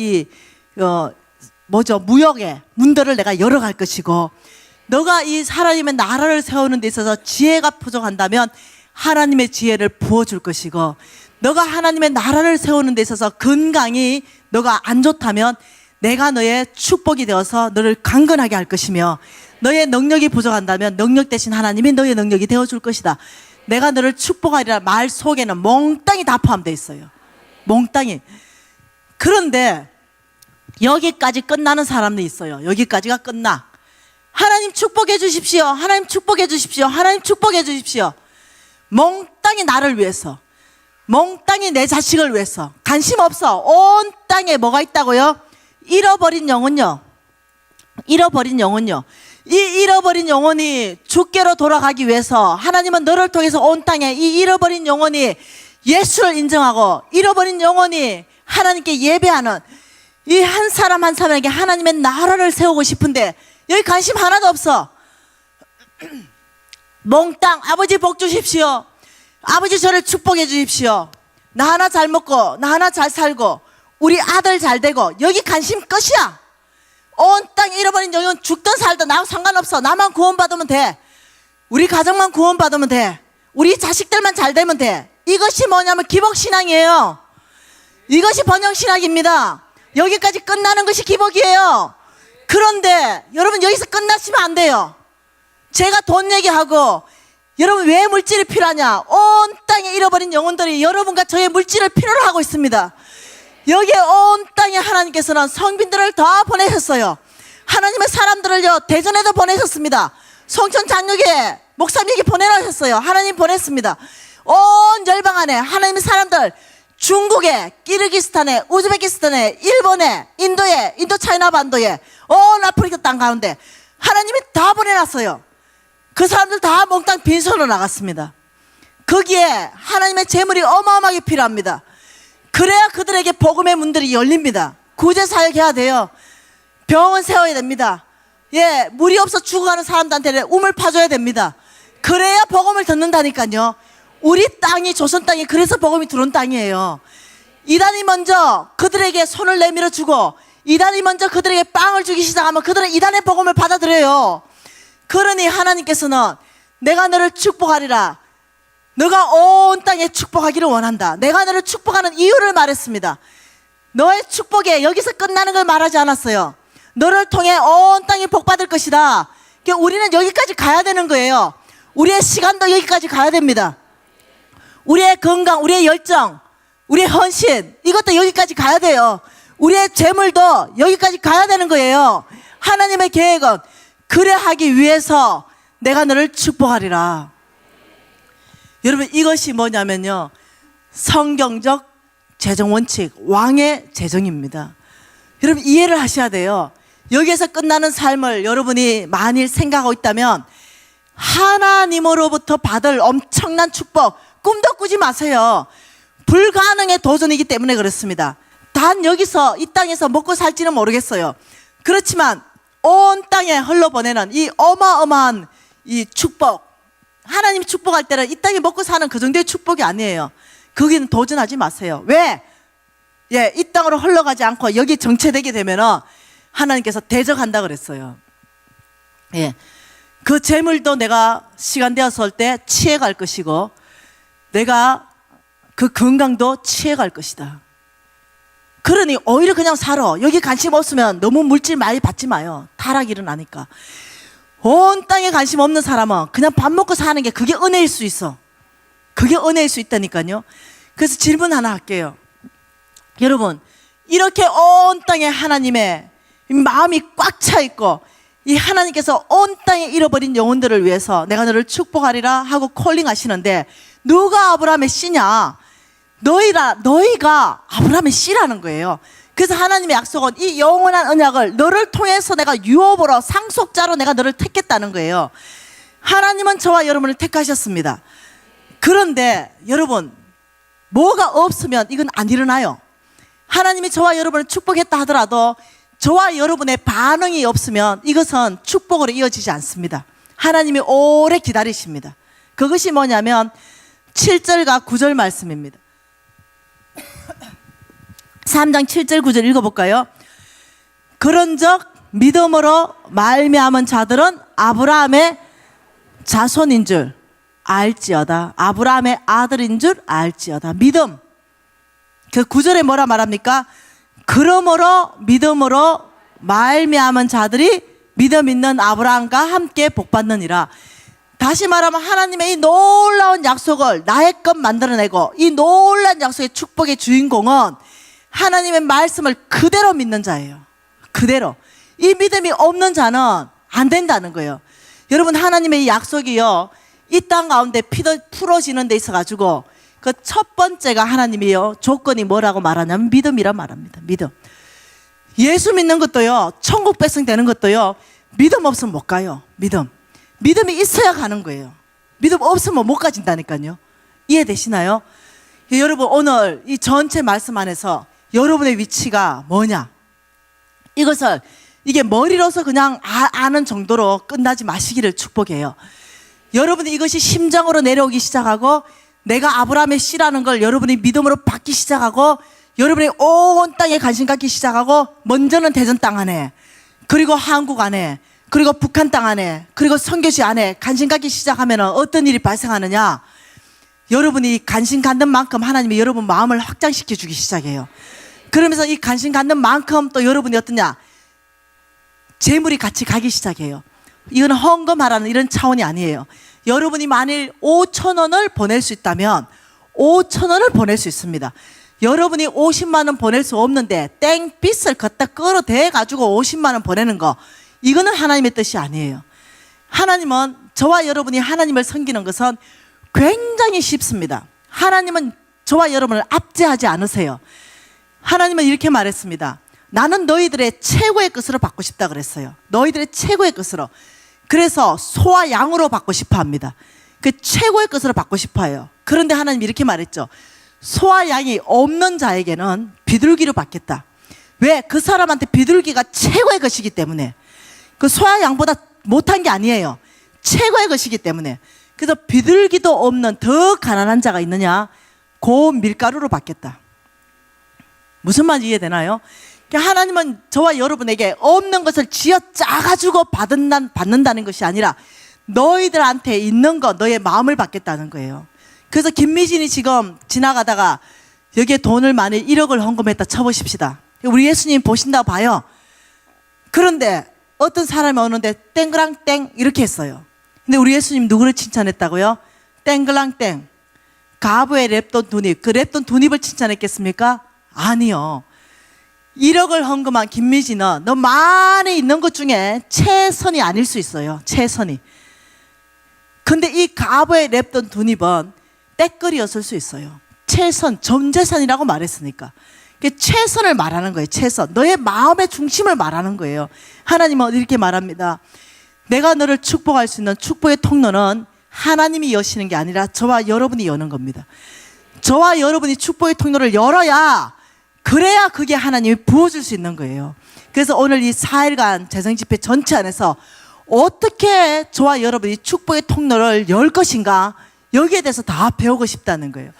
무역의 문들을 내가 열어갈 것이고, 너가 이 하나님의 나라를 세우는 데 있어서 지혜가 부족한다면 하나님의 지혜를 부어줄 것이고, 너가 하나님의 나라를 세우는 데 있어서 건강이 너가 안 좋다면 내가 너의 축복이 되어서 너를 강건하게 할 것이며, 너의 능력이 부족한다면 능력 대신 하나님이 너의 능력이 되어줄 것이다. 내가 너를 축복하리라 말 속에는 몽땅이 다 포함되어 있어요. 몽땅이. 그런데 여기까지 끝나는 사람도 있어요. 여기까지가 끝나. 하나님 축복해 주십시오. 하나님 축복해 주십시오. 하나님 축복해 주십시오. 몽땅이 나를 위해서, 몽땅이 내 자식을 위해서 관심 없어. 온 땅에 뭐가 있다고요? 잃어버린 영혼요. 잃어버린 영혼요. 이 잃어버린 영혼이 주께로 돌아가기 위해서 하나님은 너를 통해서 온 땅에 이 잃어버린 영혼이 예수를 인정하고 잃어버린 영혼이 하나님께 예배하는 이 한 사람 한 사람에게 하나님의 나라를 세우고 싶은데 여기 관심 하나도 없어. 몽땅 아버지 복 주십시오. 아버지 저를 축복해 주십시오. 나 하나 잘 먹고 나 하나 잘 살고 우리 아들 잘 되고 여기 관심 끝이야. 온 땅 잃어버린 영혼 죽든 살든 나하고 상관없어. 나만 구원받으면 돼. 우리 가정만 구원받으면 돼. 우리 자식들만 잘 되면 돼. 이것이 뭐냐면 기복신앙이에요. 이것이 번영신학입니다. 여기까지 끝나는 것이 기복이에요. 그런데 여러분 여기서 끝나시면 안 돼요. 제가 돈 얘기하고 여러분 왜 물질이 필요하냐? 온 땅에 잃어버린 영혼들이 여러분과 저의 물질을 필요로 하고 있습니다. 여기에 온 땅에 하나님께서는 성빈들을 다 보내셨어요. 하나님의 사람들을요 대전에도 보내셨습니다. 송천 장로교에 목사님에게 보내라셨어요. 하나님 보냈습니다. 온 열방 안에 하나님의 사람들, 중국에, 키르기스탄에, 우즈베키스탄에, 일본에, 인도에, 인도 차이나 반도에, 온 아프리카 땅 가운데 하나님이 다 보내놨어요. 그 사람들 다 몽땅 빈손으로 나갔습니다. 거기에 하나님의 재물이 어마어마하게 필요합니다. 그래야 그들에게 복음의 문들이 열립니다. 구제사역 해야 돼요. 병원 세워야 됩니다. 예, 물이 없어 죽어가는 사람들한테 우물 파줘야 됩니다. 그래야 복음을 듣는다니까요. 우리 땅이 조선 땅이 그래서 복음이 들어온 땅이에요. 이단이 먼저 그들에게 손을 내밀어 주고 이단이 먼저 그들에게 빵을 주기 시작하면 그들은 이단의 복음을 받아들여요. 그러니 하나님께서는 내가 너를 축복하리라. 너가 온 땅에 축복하기를 원한다. 내가 너를 축복하는 이유를 말했습니다. 너의 축복에 여기서 끝나는 걸 말하지 않았어요. 너를 통해 온 땅이 복받을 것이다. 그러니까 우리는 여기까지 가야 되는 거예요. 우리의 시간도 여기까지 가야 됩니다. 우리의 건강, 우리의 열정, 우리의 헌신, 이것도 여기까지 가야 돼요. 우리의 재물도 여기까지 가야 되는 거예요. 하나님의 계획은 그래 하기 위해서 내가 너를 축복하리라. 여러분 이것이 뭐냐면요, 성경적 재정원칙, 왕의 재정입니다. 여러분 이해를 하셔야 돼요. 여기에서 끝나는 삶을 여러분이 만일 생각하고 있다면 하나님으로부터 받을 엄청난 축복 꿈도 꾸지 마세요. 불가능의 도전이기 때문에 그렇습니다. 단 여기서 이 땅에서 먹고 살지는 모르겠어요. 그렇지만 온 땅에 흘러보내는 이 어마어마한 이 축복, 하나님 축복할 때는 이 땅에 먹고 사는 그 정도의 축복이 아니에요. 거기는 도전하지 마세요. 왜? 예, 이 땅으로 흘러가지 않고 여기 정체되게 되면은 하나님께서 대적한다 그랬어요. 예, 그 재물도 내가 시간 되었을 때 취해갈 것이고 내가 그 건강도 취해갈 것이다. 그러니 오히려 그냥 살아. 여기 관심 없으면 너무 물질 많이 받지 마요. 타락이 일어나니까. 온 땅에 관심 없는 사람은 그냥 밥 먹고 사는 게 그게 은혜일 수 있어. 그게 은혜일 수 있다니까요. 그래서 질문 하나 할게요. 여러분 이렇게 온 땅에 하나님의 마음이 꽉 차 있고 이 하나님께서 온 땅에 잃어버린 영혼들을 위해서 내가 너를 축복하리라 하고 콜링 하시는데 누가 아브라함의 씨냐? 너희가 아브라함의 씨라는 거예요. 그래서 하나님의 약속은 이 영원한 언약을 너를 통해서 내가 유업으로 상속자로 내가 너를 택했다는 거예요. 하나님은 저와 여러분을 택하셨습니다. 그런데 여러분 뭐가 없으면 이건 안 일어나요. 하나님이 저와 여러분을 축복했다 하더라도 저와 여러분의 반응이 없으면 이것은 축복으로 이어지지 않습니다. 하나님이 오래 기다리십니다. 그것이 뭐냐면 7절과 9절 말씀입니다. 3장 7절 9절 읽어볼까요? 그런즉 믿음으로 말미암은 자들은 아브라함의 자손인 줄 알지어다. 아브라함의 아들인 줄 알지어다. 믿음. 그 9절에 뭐라 말합니까? 그러므로 믿음으로 말미암은 자들이 믿음 있는 아브라함과 함께 복받느니라. 다시 말하면 하나님의 이 놀라운 약속을 나의 것 만들어내고 이 놀라운 약속의 축복의 주인공은 하나님의 말씀을 그대로 믿는 자예요. 그대로. 이 믿음이 없는 자는 안 된다는 거예요. 여러분, 하나님의 이 약속이요, 이 땅 가운데 풀어지는 데 있어가지고 그 첫 번째가 하나님이요, 조건이 뭐라고 말하냐면 믿음이라 말합니다. 믿음. 예수 믿는 것도요, 천국 백성 되는 것도요, 믿음 없으면 못 가요. 믿음이 있어야 가는 거예요. 믿음 없으면 못 가진다니까요. 이해되시나요? 여러분, 오늘 이 전체 말씀 안에서 여러분의 위치가 뭐냐, 이것을 이게 머리로서 그냥 아는 정도로 끝나지 마시기를 축복해요. 여러분이 이것이 심장으로 내려오기 시작하고 내가 아브라함의 씨라는 걸 여러분이 믿음으로 받기 시작하고 여러분이 온 땅에 관심 갖기 시작하고 먼저는 대전 땅 안에, 그리고 한국 안에, 그리고 북한 땅 안에, 그리고 선교지 안에 관심 갖기 시작하면 어떤 일이 발생하느냐, 여러분이 관심 갖는 만큼 하나님이 여러분 마음을 확장시켜 주기 시작해요. 그러면서 이 관심 갖는 만큼 또 여러분이 어떠냐, 재물이 같이 가기 시작해요. 이건 헌금하라는 이런 차원이 아니에요. 여러분이 만일 5,000원을 보낼 수 있다면 5,000원을 보낼 수 있습니다. 여러분이 50만 원 보낼 수 없는데 땡빛을 걷다 끌어대 가지고 50만 원 보내는 거, 이거는 하나님의 뜻이 아니에요. 하나님은, 저와 여러분이 하나님을 섬기는 것은 굉장히 쉽습니다. 하나님은 저와 여러분을 압제하지 않으세요. 하나님은 이렇게 말했습니다. 나는 너희들의 최고의 것으로 받고 싶다 그랬어요. 너희들의 최고의 것으로. 그래서 소와 양으로 받고 싶어 합니다. 그 최고의 것으로 받고 싶어 해요. 그런데 하나님이 이렇게 말했죠. 소와 양이 없는 자에게는 비둘기로 받겠다. 왜? 그 사람한테 비둘기가 최고의 것이기 때문에. 그 소와 양보다 못한 게 아니에요. 최고의 것이기 때문에. 그래서 비둘기도 없는 더 가난한 자가 있느냐? 고운 밀가루로 받겠다. 무슨 말인지 이해되나요? 하나님은 저와 여러분에게 없는 것을 쥐어 짜가지고 받는다는 것이 아니라 너희들한테 있는 것, 너의 마음을 받겠다는 거예요. 그래서 김미진이 지금 지나가다가 여기에 돈을 만일 1억을 헌금했다 쳐보십시다. 우리 예수님 보신다고 봐요. 그런데 어떤 사람이 오는데 땡그랑땡 이렇게 했어요. 근데 우리 예수님 누구를 칭찬했다고요? 땡글랑땡, 가부의 랩돈 두닙. 그 랩돈 두닙을 칭찬했겠습니까? 아니요. 1억을 헌금한 김미진은 너 많이 있는 것 중에 최선이 아닐 수 있어요. 최선이. 근데 이 가부의 랩돈 두닙은 떼거리였을 수 있어요. 최선, 전재산이라고 말했으니까. 최선을 말하는 거예요. 최선. 너의 마음의 중심을 말하는 거예요. 하나님은 이렇게 말합니다. 내가 너를 축복할 수 있는 축복의 통로는 하나님이 여시는 게 아니라 저와 여러분이 여는 겁니다. 저와 여러분이 축복의 통로를 열어야, 그래야 그게 하나님이 부어줄 수 있는 거예요. 그래서 오늘 이 4일간 재성집회 전체 안에서 어떻게 저와 여러분이 축복의 통로를 열 것인가, 여기에 대해서 다 배우고 싶다는 거예요.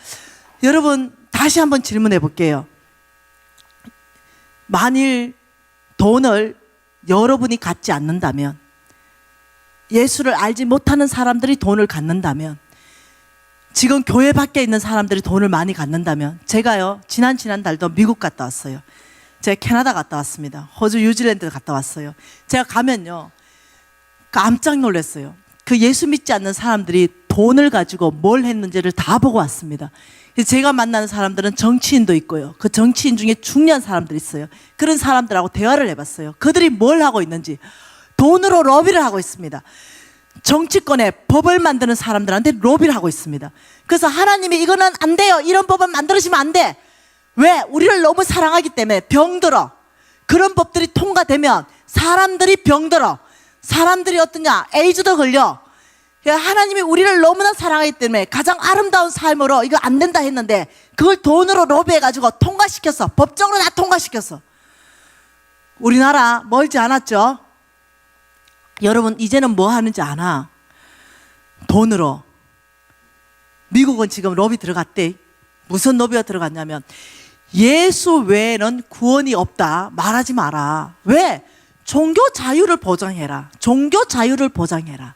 여러분, 다시 한번 질문해 볼게요. 만일 돈을 여러분이 갖지 않는다면, 예수를 알지 못하는 사람들이 돈을 갖는다면, 지금 교회 밖에 있는 사람들이 돈을 많이 갖는다면, 제가요 지난달도 미국 갔다 왔어요. 제가 캐나다 갔다 왔습니다. 호주, 뉴질랜드 갔다 왔어요. 제가 가면요 깜짝 놀랐어요. 그 예수 믿지 않는 사람들이 돈을 가지고 뭘 했는지를 다 보고 왔습니다. 제가 만나는 사람들은 정치인도 있고요, 그 정치인 중에 중요한 사람들이 있어요. 그런 사람들하고 대화를 해봤어요. 그들이 뭘 하고 있는지. 돈으로 로비를 하고 있습니다. 정치권에 법을 만드는 사람들한테 로비를 하고 있습니다. 그래서 하나님이 이거는 안 돼요, 이런 법은 만들어지면 안 돼. 왜? 우리를 너무 사랑하기 때문에. 병들어. 그런 법들이 통과되면 사람들이 병들어. 사람들이 어떠냐? 에이즈도 걸려. 하나님이 우리를 너무나 사랑하기 때문에 가장 아름다운 삶으로 이거 안 된다 했는데 그걸 돈으로 로비해가지고 통과시켰어. 법적으로 다 통과시켰어. 우리나라 멀지 않았죠? 여러분 이제는 뭐 하는지 아나? 돈으로. 미국은 지금 로비 들어갔대. 무슨 로비가 들어갔냐면 예수 외에는 구원이 없다 말하지 마라. 왜? 종교 자유를 보장해라. 종교 자유를 보장해라.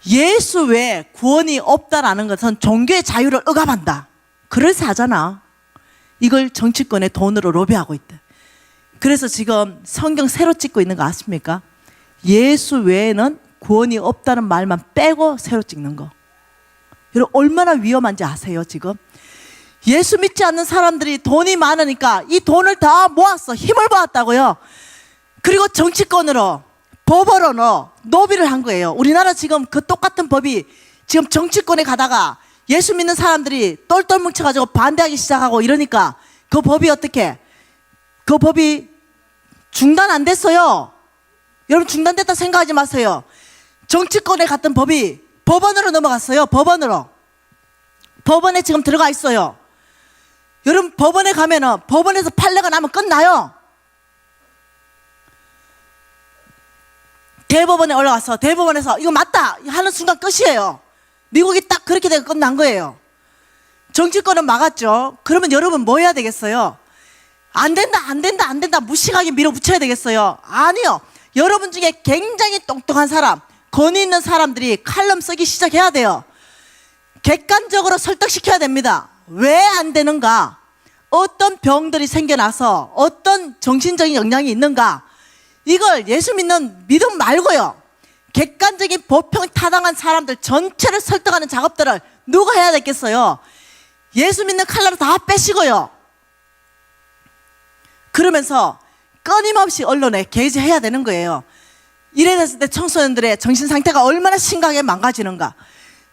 예수 외에 구원이 없다라는 것은 종교의 자유를 억압한다. 그래서 하잖아. 이걸 정치권에 돈으로 로비하고 있다. 그래서 지금 성경 새로 찍고 있는 거 아십니까? 예수 외에는 구원이 없다는 말만 빼고 새로 찍는 거. 여러분 얼마나 위험한지 아세요 지금? 예수 믿지 않는 사람들이 돈이 많으니까 이 돈을 다 모았어. 힘을 모았다고요. 그리고 정치권으로 법으로 노비를 한 거예요. 우리나라 지금 그 똑같은 법이 지금 정치권에 가다가 예수 믿는 사람들이 똘똘 뭉쳐가지고 반대하기 시작하고 이러니까 그 법이 어떻게? 그 법이 중단 안 됐어요. 여러분 중단됐다 생각하지 마세요. 정치권에 갔던 법이 법원으로 넘어갔어요. 법원으로. 법원에 지금 들어가 있어요. 여러분 법원에 가면은 법원에서 판례가 나면 끝나요. 대법원에 올라가서 대법원에서 이거 맞다 하는 순간 끝이에요. 미국이 딱 그렇게 되고 끝난 거예요. 정치권은 막았죠. 그러면 여러분 뭐 해야 되겠어요? 안 된다 안 된다 안 된다 무식하게 밀어붙여야 되겠어요? 아니요. 여러분 중에 굉장히 똑똑한 사람, 권위 있는 사람들이 칼럼 쓰기 시작해야 돼요. 객관적으로 설득시켜야 됩니다. 왜 안 되는가? 어떤 병들이 생겨나서 어떤 정신적인 영향이 있는가? 이걸 예수 믿는 믿음 말고요. 객관적인 보평 타당한 사람들 전체를 설득하는 작업들을 누가 해야 되겠어요? 예수 믿는 칼날을 다 빼시고요. 그러면서 끊임없이 언론에 게재해야 되는 거예요. 이래 됐을 때 청소년들의 정신 상태가 얼마나 심각하게 망가지는가,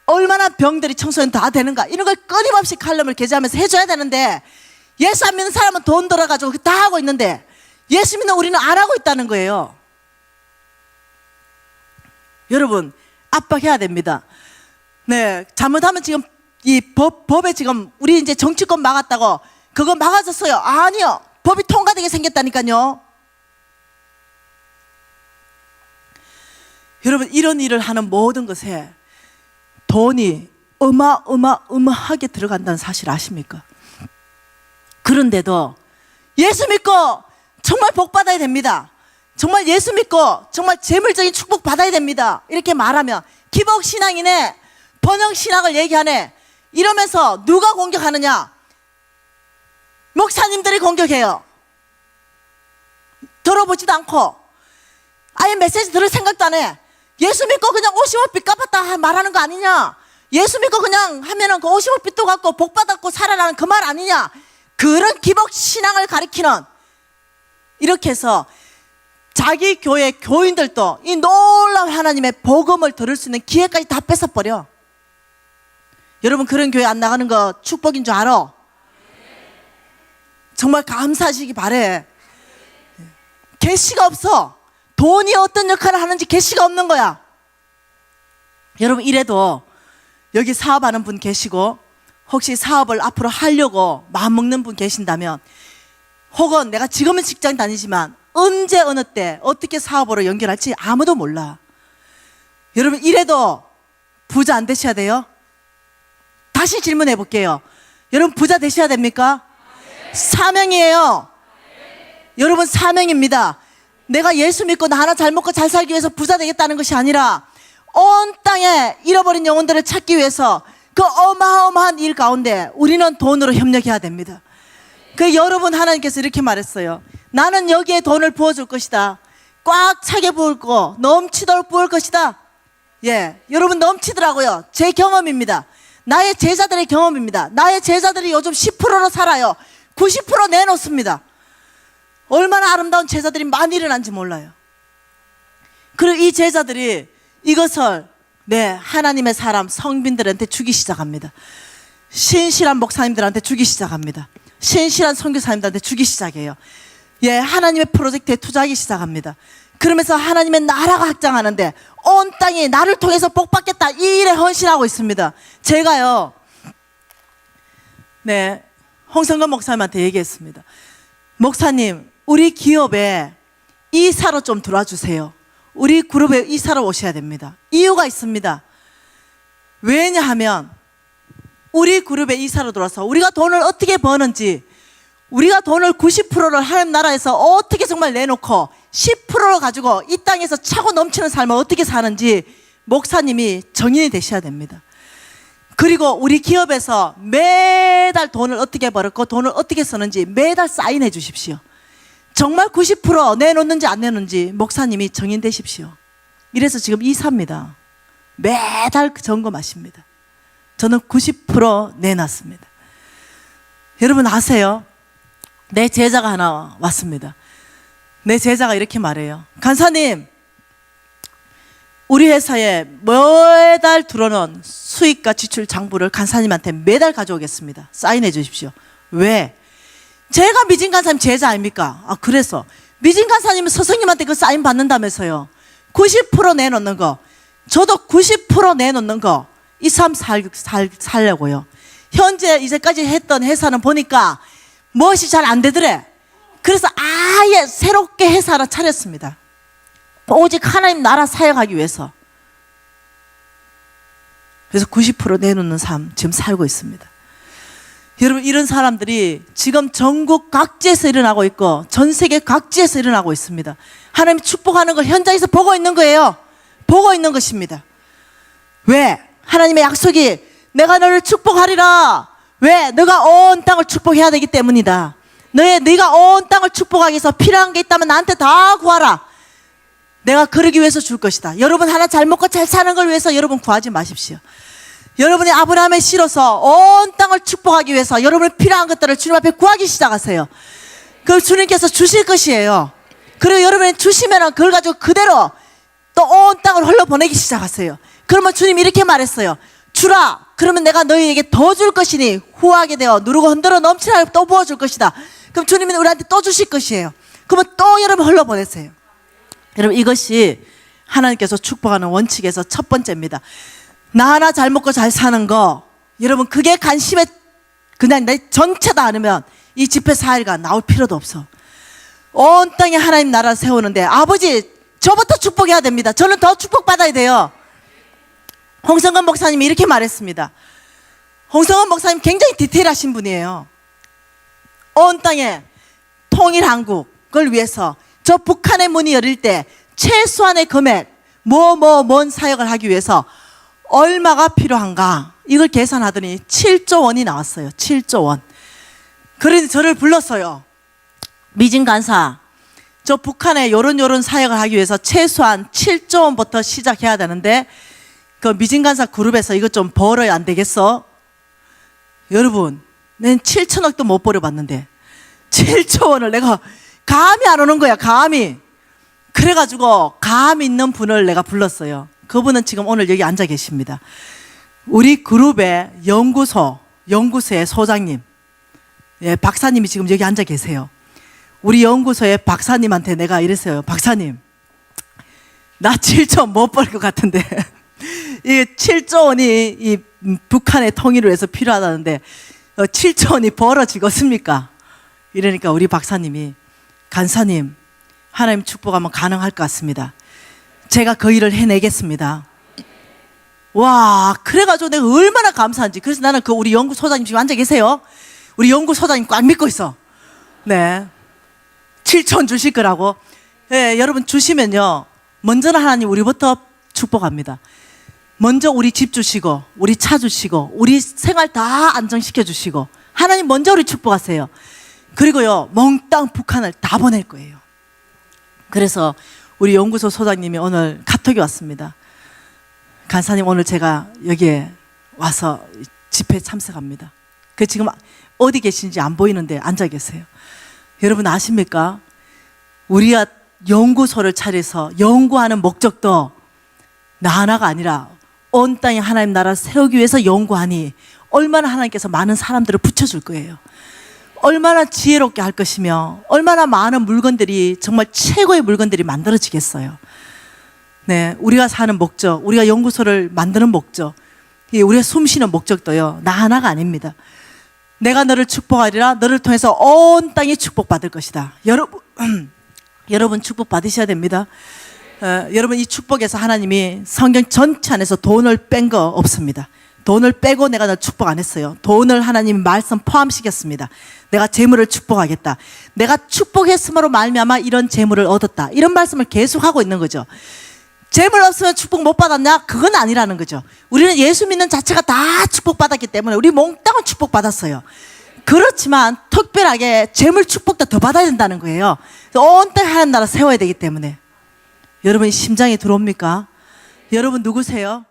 얼마나 병들이 청소년 다 되는가, 이런 걸 끊임없이 칼럼을 게재하면서 해줘야 되는데 예수 안 믿는 사람은 돈 들어가지고 다 하고 있는데 예수 믿는 우리는 안 하고 있다는 거예요. 여러분 압박해야 됩니다. 네, 잘못하면 지금 이 법에 지금 우리 이제 정치권 막았다고 그거 막아졌어요. 아니요, 법이 통과되게 생겼다니까요. 여러분 이런 일을 하는 모든 것에 돈이 어마어마하게 들어간다는 사실 아십니까? 그런데도 예수 믿고 정말 복 받아야 됩니다. 정말 예수 믿고 정말 재물적인 축복 받아야 됩니다. 이렇게 말하면 기복신앙이네, 번영신앙을 얘기하네 이러면서 누가 공격하느냐? 목사님들이 공격해요. 들어보지도 않고 아예 메시지 들을 생각도 안 해. 예수 믿고 그냥 50원빚 갚았다 말하는 거 아니냐? 예수 믿고 그냥 하면은 그 50원빚도 갚고 복 받았고 살아라는 그 말 아니냐? 그런 기복신앙을 가리키는, 이렇게 해서 자기 교회 교인들도 이 놀라운 하나님의 복음을 들을 수 있는 기회까지 다 뺏어버려. 여러분 그런 교회 안 나가는 거 축복인 줄 알아? 정말 감사하시기 바래. 계시가 없어. 돈이 어떤 역할을 하는지 계시가 없는 거야. 여러분 이래도 여기 사업하는 분 계시고 혹시 사업을 앞으로 하려고 마음먹는 분 계신다면, 혹은 내가 지금은 직장 다니지만 언제 어느 때 어떻게 사업으로 연결할지 아무도 몰라. 여러분 이래도 부자 안 되셔야 돼요? 다시 질문해 볼게요. 여러분 부자 되셔야 됩니까? 사명이에요. 여러분 사명입니다. 내가 예수 믿고 나 하나 잘 먹고 잘 살기 위해서 부자 되겠다는 것이 아니라 온 땅에 잃어버린 영혼들을 찾기 위해서 그 어마어마한 일 가운데 우리는 돈으로 협력해야 됩니다. 그 여러분 하나님께서 이렇게 말했어요. 나는 여기에 돈을 부어줄 것이다. 꽉 차게 부을 거, 넘치도록 부을 것이다. 예, 여러분 넘치더라고요. 제 경험입니다. 나의 제자들의 경험입니다. 나의 제자들이 요즘 10%로 살아요. 90% 내놓습니다. 얼마나 아름다운 제자들이 많이 일어난지 몰라요. 그리고 이 제자들이 이것을 하나님의 사람 성빈들한테 주기 시작합니다. 신실한 목사님들한테 주기 시작합니다. 신실한 선교사님들한테 주기 시작해요. 예, 하나님의 프로젝트에 투자하기 시작합니다. 그러면서 하나님의 나라가 확장하는데 온 땅이 나를 통해서 복받겠다, 이 일에 헌신하고 있습니다. 제가요, 네, 홍성건 목사님한테 얘기했습니다. 목사님, 우리 기업에 이사로 좀 들어와 주세요. 우리 그룹에 이사로 오셔야 됩니다. 이유가 있습니다. 왜냐하면 우리 그룹에 이사로 들어와서 우리가 돈을 어떻게 버는지, 우리가 돈을 90%를 하나님 나라에서 어떻게 정말 내놓고 10%를 가지고 이 땅에서 차고 넘치는 삶을 어떻게 사는지 목사님이 정인이 되셔야 됩니다. 그리고 우리 기업에서 매달 돈을 어떻게 벌었고 돈을 어떻게 쓰는지 매달 사인해 주십시오. 정말 90% 내놓는지 안 내놓는지 목사님이 정인되십시오. 이래서 지금 이사입니다. 매달 점검하십니다. 저는 90% 내놨습니다. 여러분 아세요? 내 제자가 하나 왔습니다. 내 제자가 이렇게 말해요. 간사님, 우리 회사에 매달 들어오는 수익과 지출 장부를 간사님한테 매달 가져오겠습니다. 사인해 주십시오. 왜? 제가 미진 간사님 제자 아닙니까? 아, 그래서 미진 간사님은 스승님한테 그 사인 받는다면서요. 90% 내놓는 거, 저도 90% 내놓는 거, 이 삶 살려고요. 현재 이제까지 했던 회사는 보니까 무엇이 잘 안 되더래. 그래서 아예 새롭게 회사 하나 차렸습니다. 오직 하나님 나라 사역하기 위해서. 그래서 90% 내놓는 삶 지금 살고 있습니다. 여러분, 이런 사람들이 지금 전국 각지에서 일어나고 있고 전 세계 각지에서 일어나고 있습니다. 하나님이 축복하는 걸 현장에서 보고 있는 거예요. 보고 있는 것입니다. 왜? 하나님의 약속이 내가 너를 축복하리라. 왜? 너가 온 땅을 축복해야 되기 때문이다. 네가 온 땅을 축복하기 위해서 필요한 게 있다면 나한테 다 구하라. 내가 그러기 위해서 줄 것이다. 여러분 하나 잘 먹고 잘 사는 걸 위해서 여러분 구하지 마십시오. 여러분이 아브라함의 씨로서 온 땅을 축복하기 위해서 여러분의 필요한 것들을 주님 앞에 구하기 시작하세요. 그걸 주님께서 주실 것이에요. 그리고 여러분이 주시면 그걸 가지고 그대로 또 온 땅을 흘러보내기 시작하세요. 그러면 주님이 이렇게 말했어요. 주라. 그러면 내가 너희에게 더 줄 것이니 후하게 되어 누르고 흔들어 넘치게 또 부어줄 것이다. 그럼 주님은 우리한테 또 주실 것이에요. 그러면 또 여러분 흘러보내세요. 여러분, 이것이 하나님께서 축복하는 원칙에서 첫 번째입니다. 나 하나 잘 먹고 잘 사는 거, 여러분 그게 관심에 그냥 내 전체다 아니면 이 집회 4일간 나올 필요도 없어. 온 땅에 하나님 나라 세우는데 아버지 저부터 축복해야 됩니다. 저는 더 축복받아야 돼요. 홍성건 목사님이 이렇게 말했습니다. 홍성건 목사님 굉장히 디테일하신 분이에요. 온 땅에 통일 한국을 위해서 저 북한의 문이 열릴 때 최소한의 금액 뭔 사역을 하기 위해서 얼마가 필요한가 이걸 계산하더니 7조 원이 나왔어요. 7조 원. 그러니 저를 불렀어요. 미진 간사, 저 북한에 요런 사역을 하기 위해서 최소한 7조 원부터 시작해야 되는데 그 미진 간사 그룹에서 이것 좀 벌어야 안 되겠어? 여러분, 난 7천억도 못 벌어봤는데 7조 원을 내가 감이 안 오는 거야. 감이. 그래가지고 감 있는 분을 내가 불렀어요. 그분은 지금 오늘 여기 앉아 계십니다. 우리 그룹의 연구소의 소장님, 예, 박사님이 지금 여기 앉아 계세요. 우리 연구소의 박사님한테 내가 이랬어요. 박사님, 나 7조 못 벌 것 같은데 이 7조 원이 이 북한의 통일을 위해서 필요하다는데 7조 원이 벌어지겠습니까? 이러니까 우리 박사님이, 간사님, 하나님 축복하면 가능할 것 같습니다. 제가 그 일을 해내겠습니다. 와, 그래가지고 내가 얼마나 감사한지. 그래서 나는 그 우리 연구소장님 지금 앉아 계세요. 우리 연구소장님 꽉 믿고 있어. 네, 7천 주실 거라고. 네, 여러분 주시면요, 먼저는 하나님 우리부터 축복합니다. 먼저 우리 집 주시고 우리 차 주시고 우리 생활 다 안정시켜 주시고 하나님 먼저 우리 축복하세요. 그리고요, 몽땅 북한을 다 보낼 거예요. 그래서 우리 연구소 소장님이 오늘 카톡이 왔습니다. 간사님, 오늘 제가 여기에 와서 집회에 참석합니다. 그 지금 어디 계신지 안 보이는데 앉아 계세요. 여러분 아십니까? 우리가 연구소를 차려서 연구하는 목적도 나 하나가 아니라 온 땅에 하나님 나라 세우기 위해서 연구하니 얼마나 하나님께서 많은 사람들을 붙여줄 거예요. 얼마나 지혜롭게 할 것이며 얼마나 많은 물건들이 정말 최고의 물건들이 만들어지겠어요. 네, 우리가 사는 목적, 우리가 연구소를 만드는 목적, 우리가 숨쉬는 목적도요, 나 하나가 아닙니다. 내가 너를 축복하리라. 너를 통해서 온 땅이 축복받을 것이다. 여러분 축복 받으셔야 됩니다. 여러분 이 축복에서 하나님이 성경 전체 안에서 돈을 뺀 거 없습니다. 돈을 빼고 내가 널 축복 안 했어요. 돈을 하나님 말씀 포함시켰습니다. 내가 재물을 축복하겠다. 내가 축복했음으로 말미암아 이런 재물을 얻었다. 이런 말씀을 계속하고 있는 거죠. 재물 없으면 축복 못 받았냐? 그건 아니라는 거죠. 우리는 예수 믿는 자체가 다 축복받았기 때문에 우리 몽땅은 축복받았어요. 그렇지만 특별하게 재물 축복도 더 받아야 된다는 거예요. 온 땅 하나님 나라 세워야 되기 때문에. 여러분 심장이 들어옵니까? 여러분 누구세요?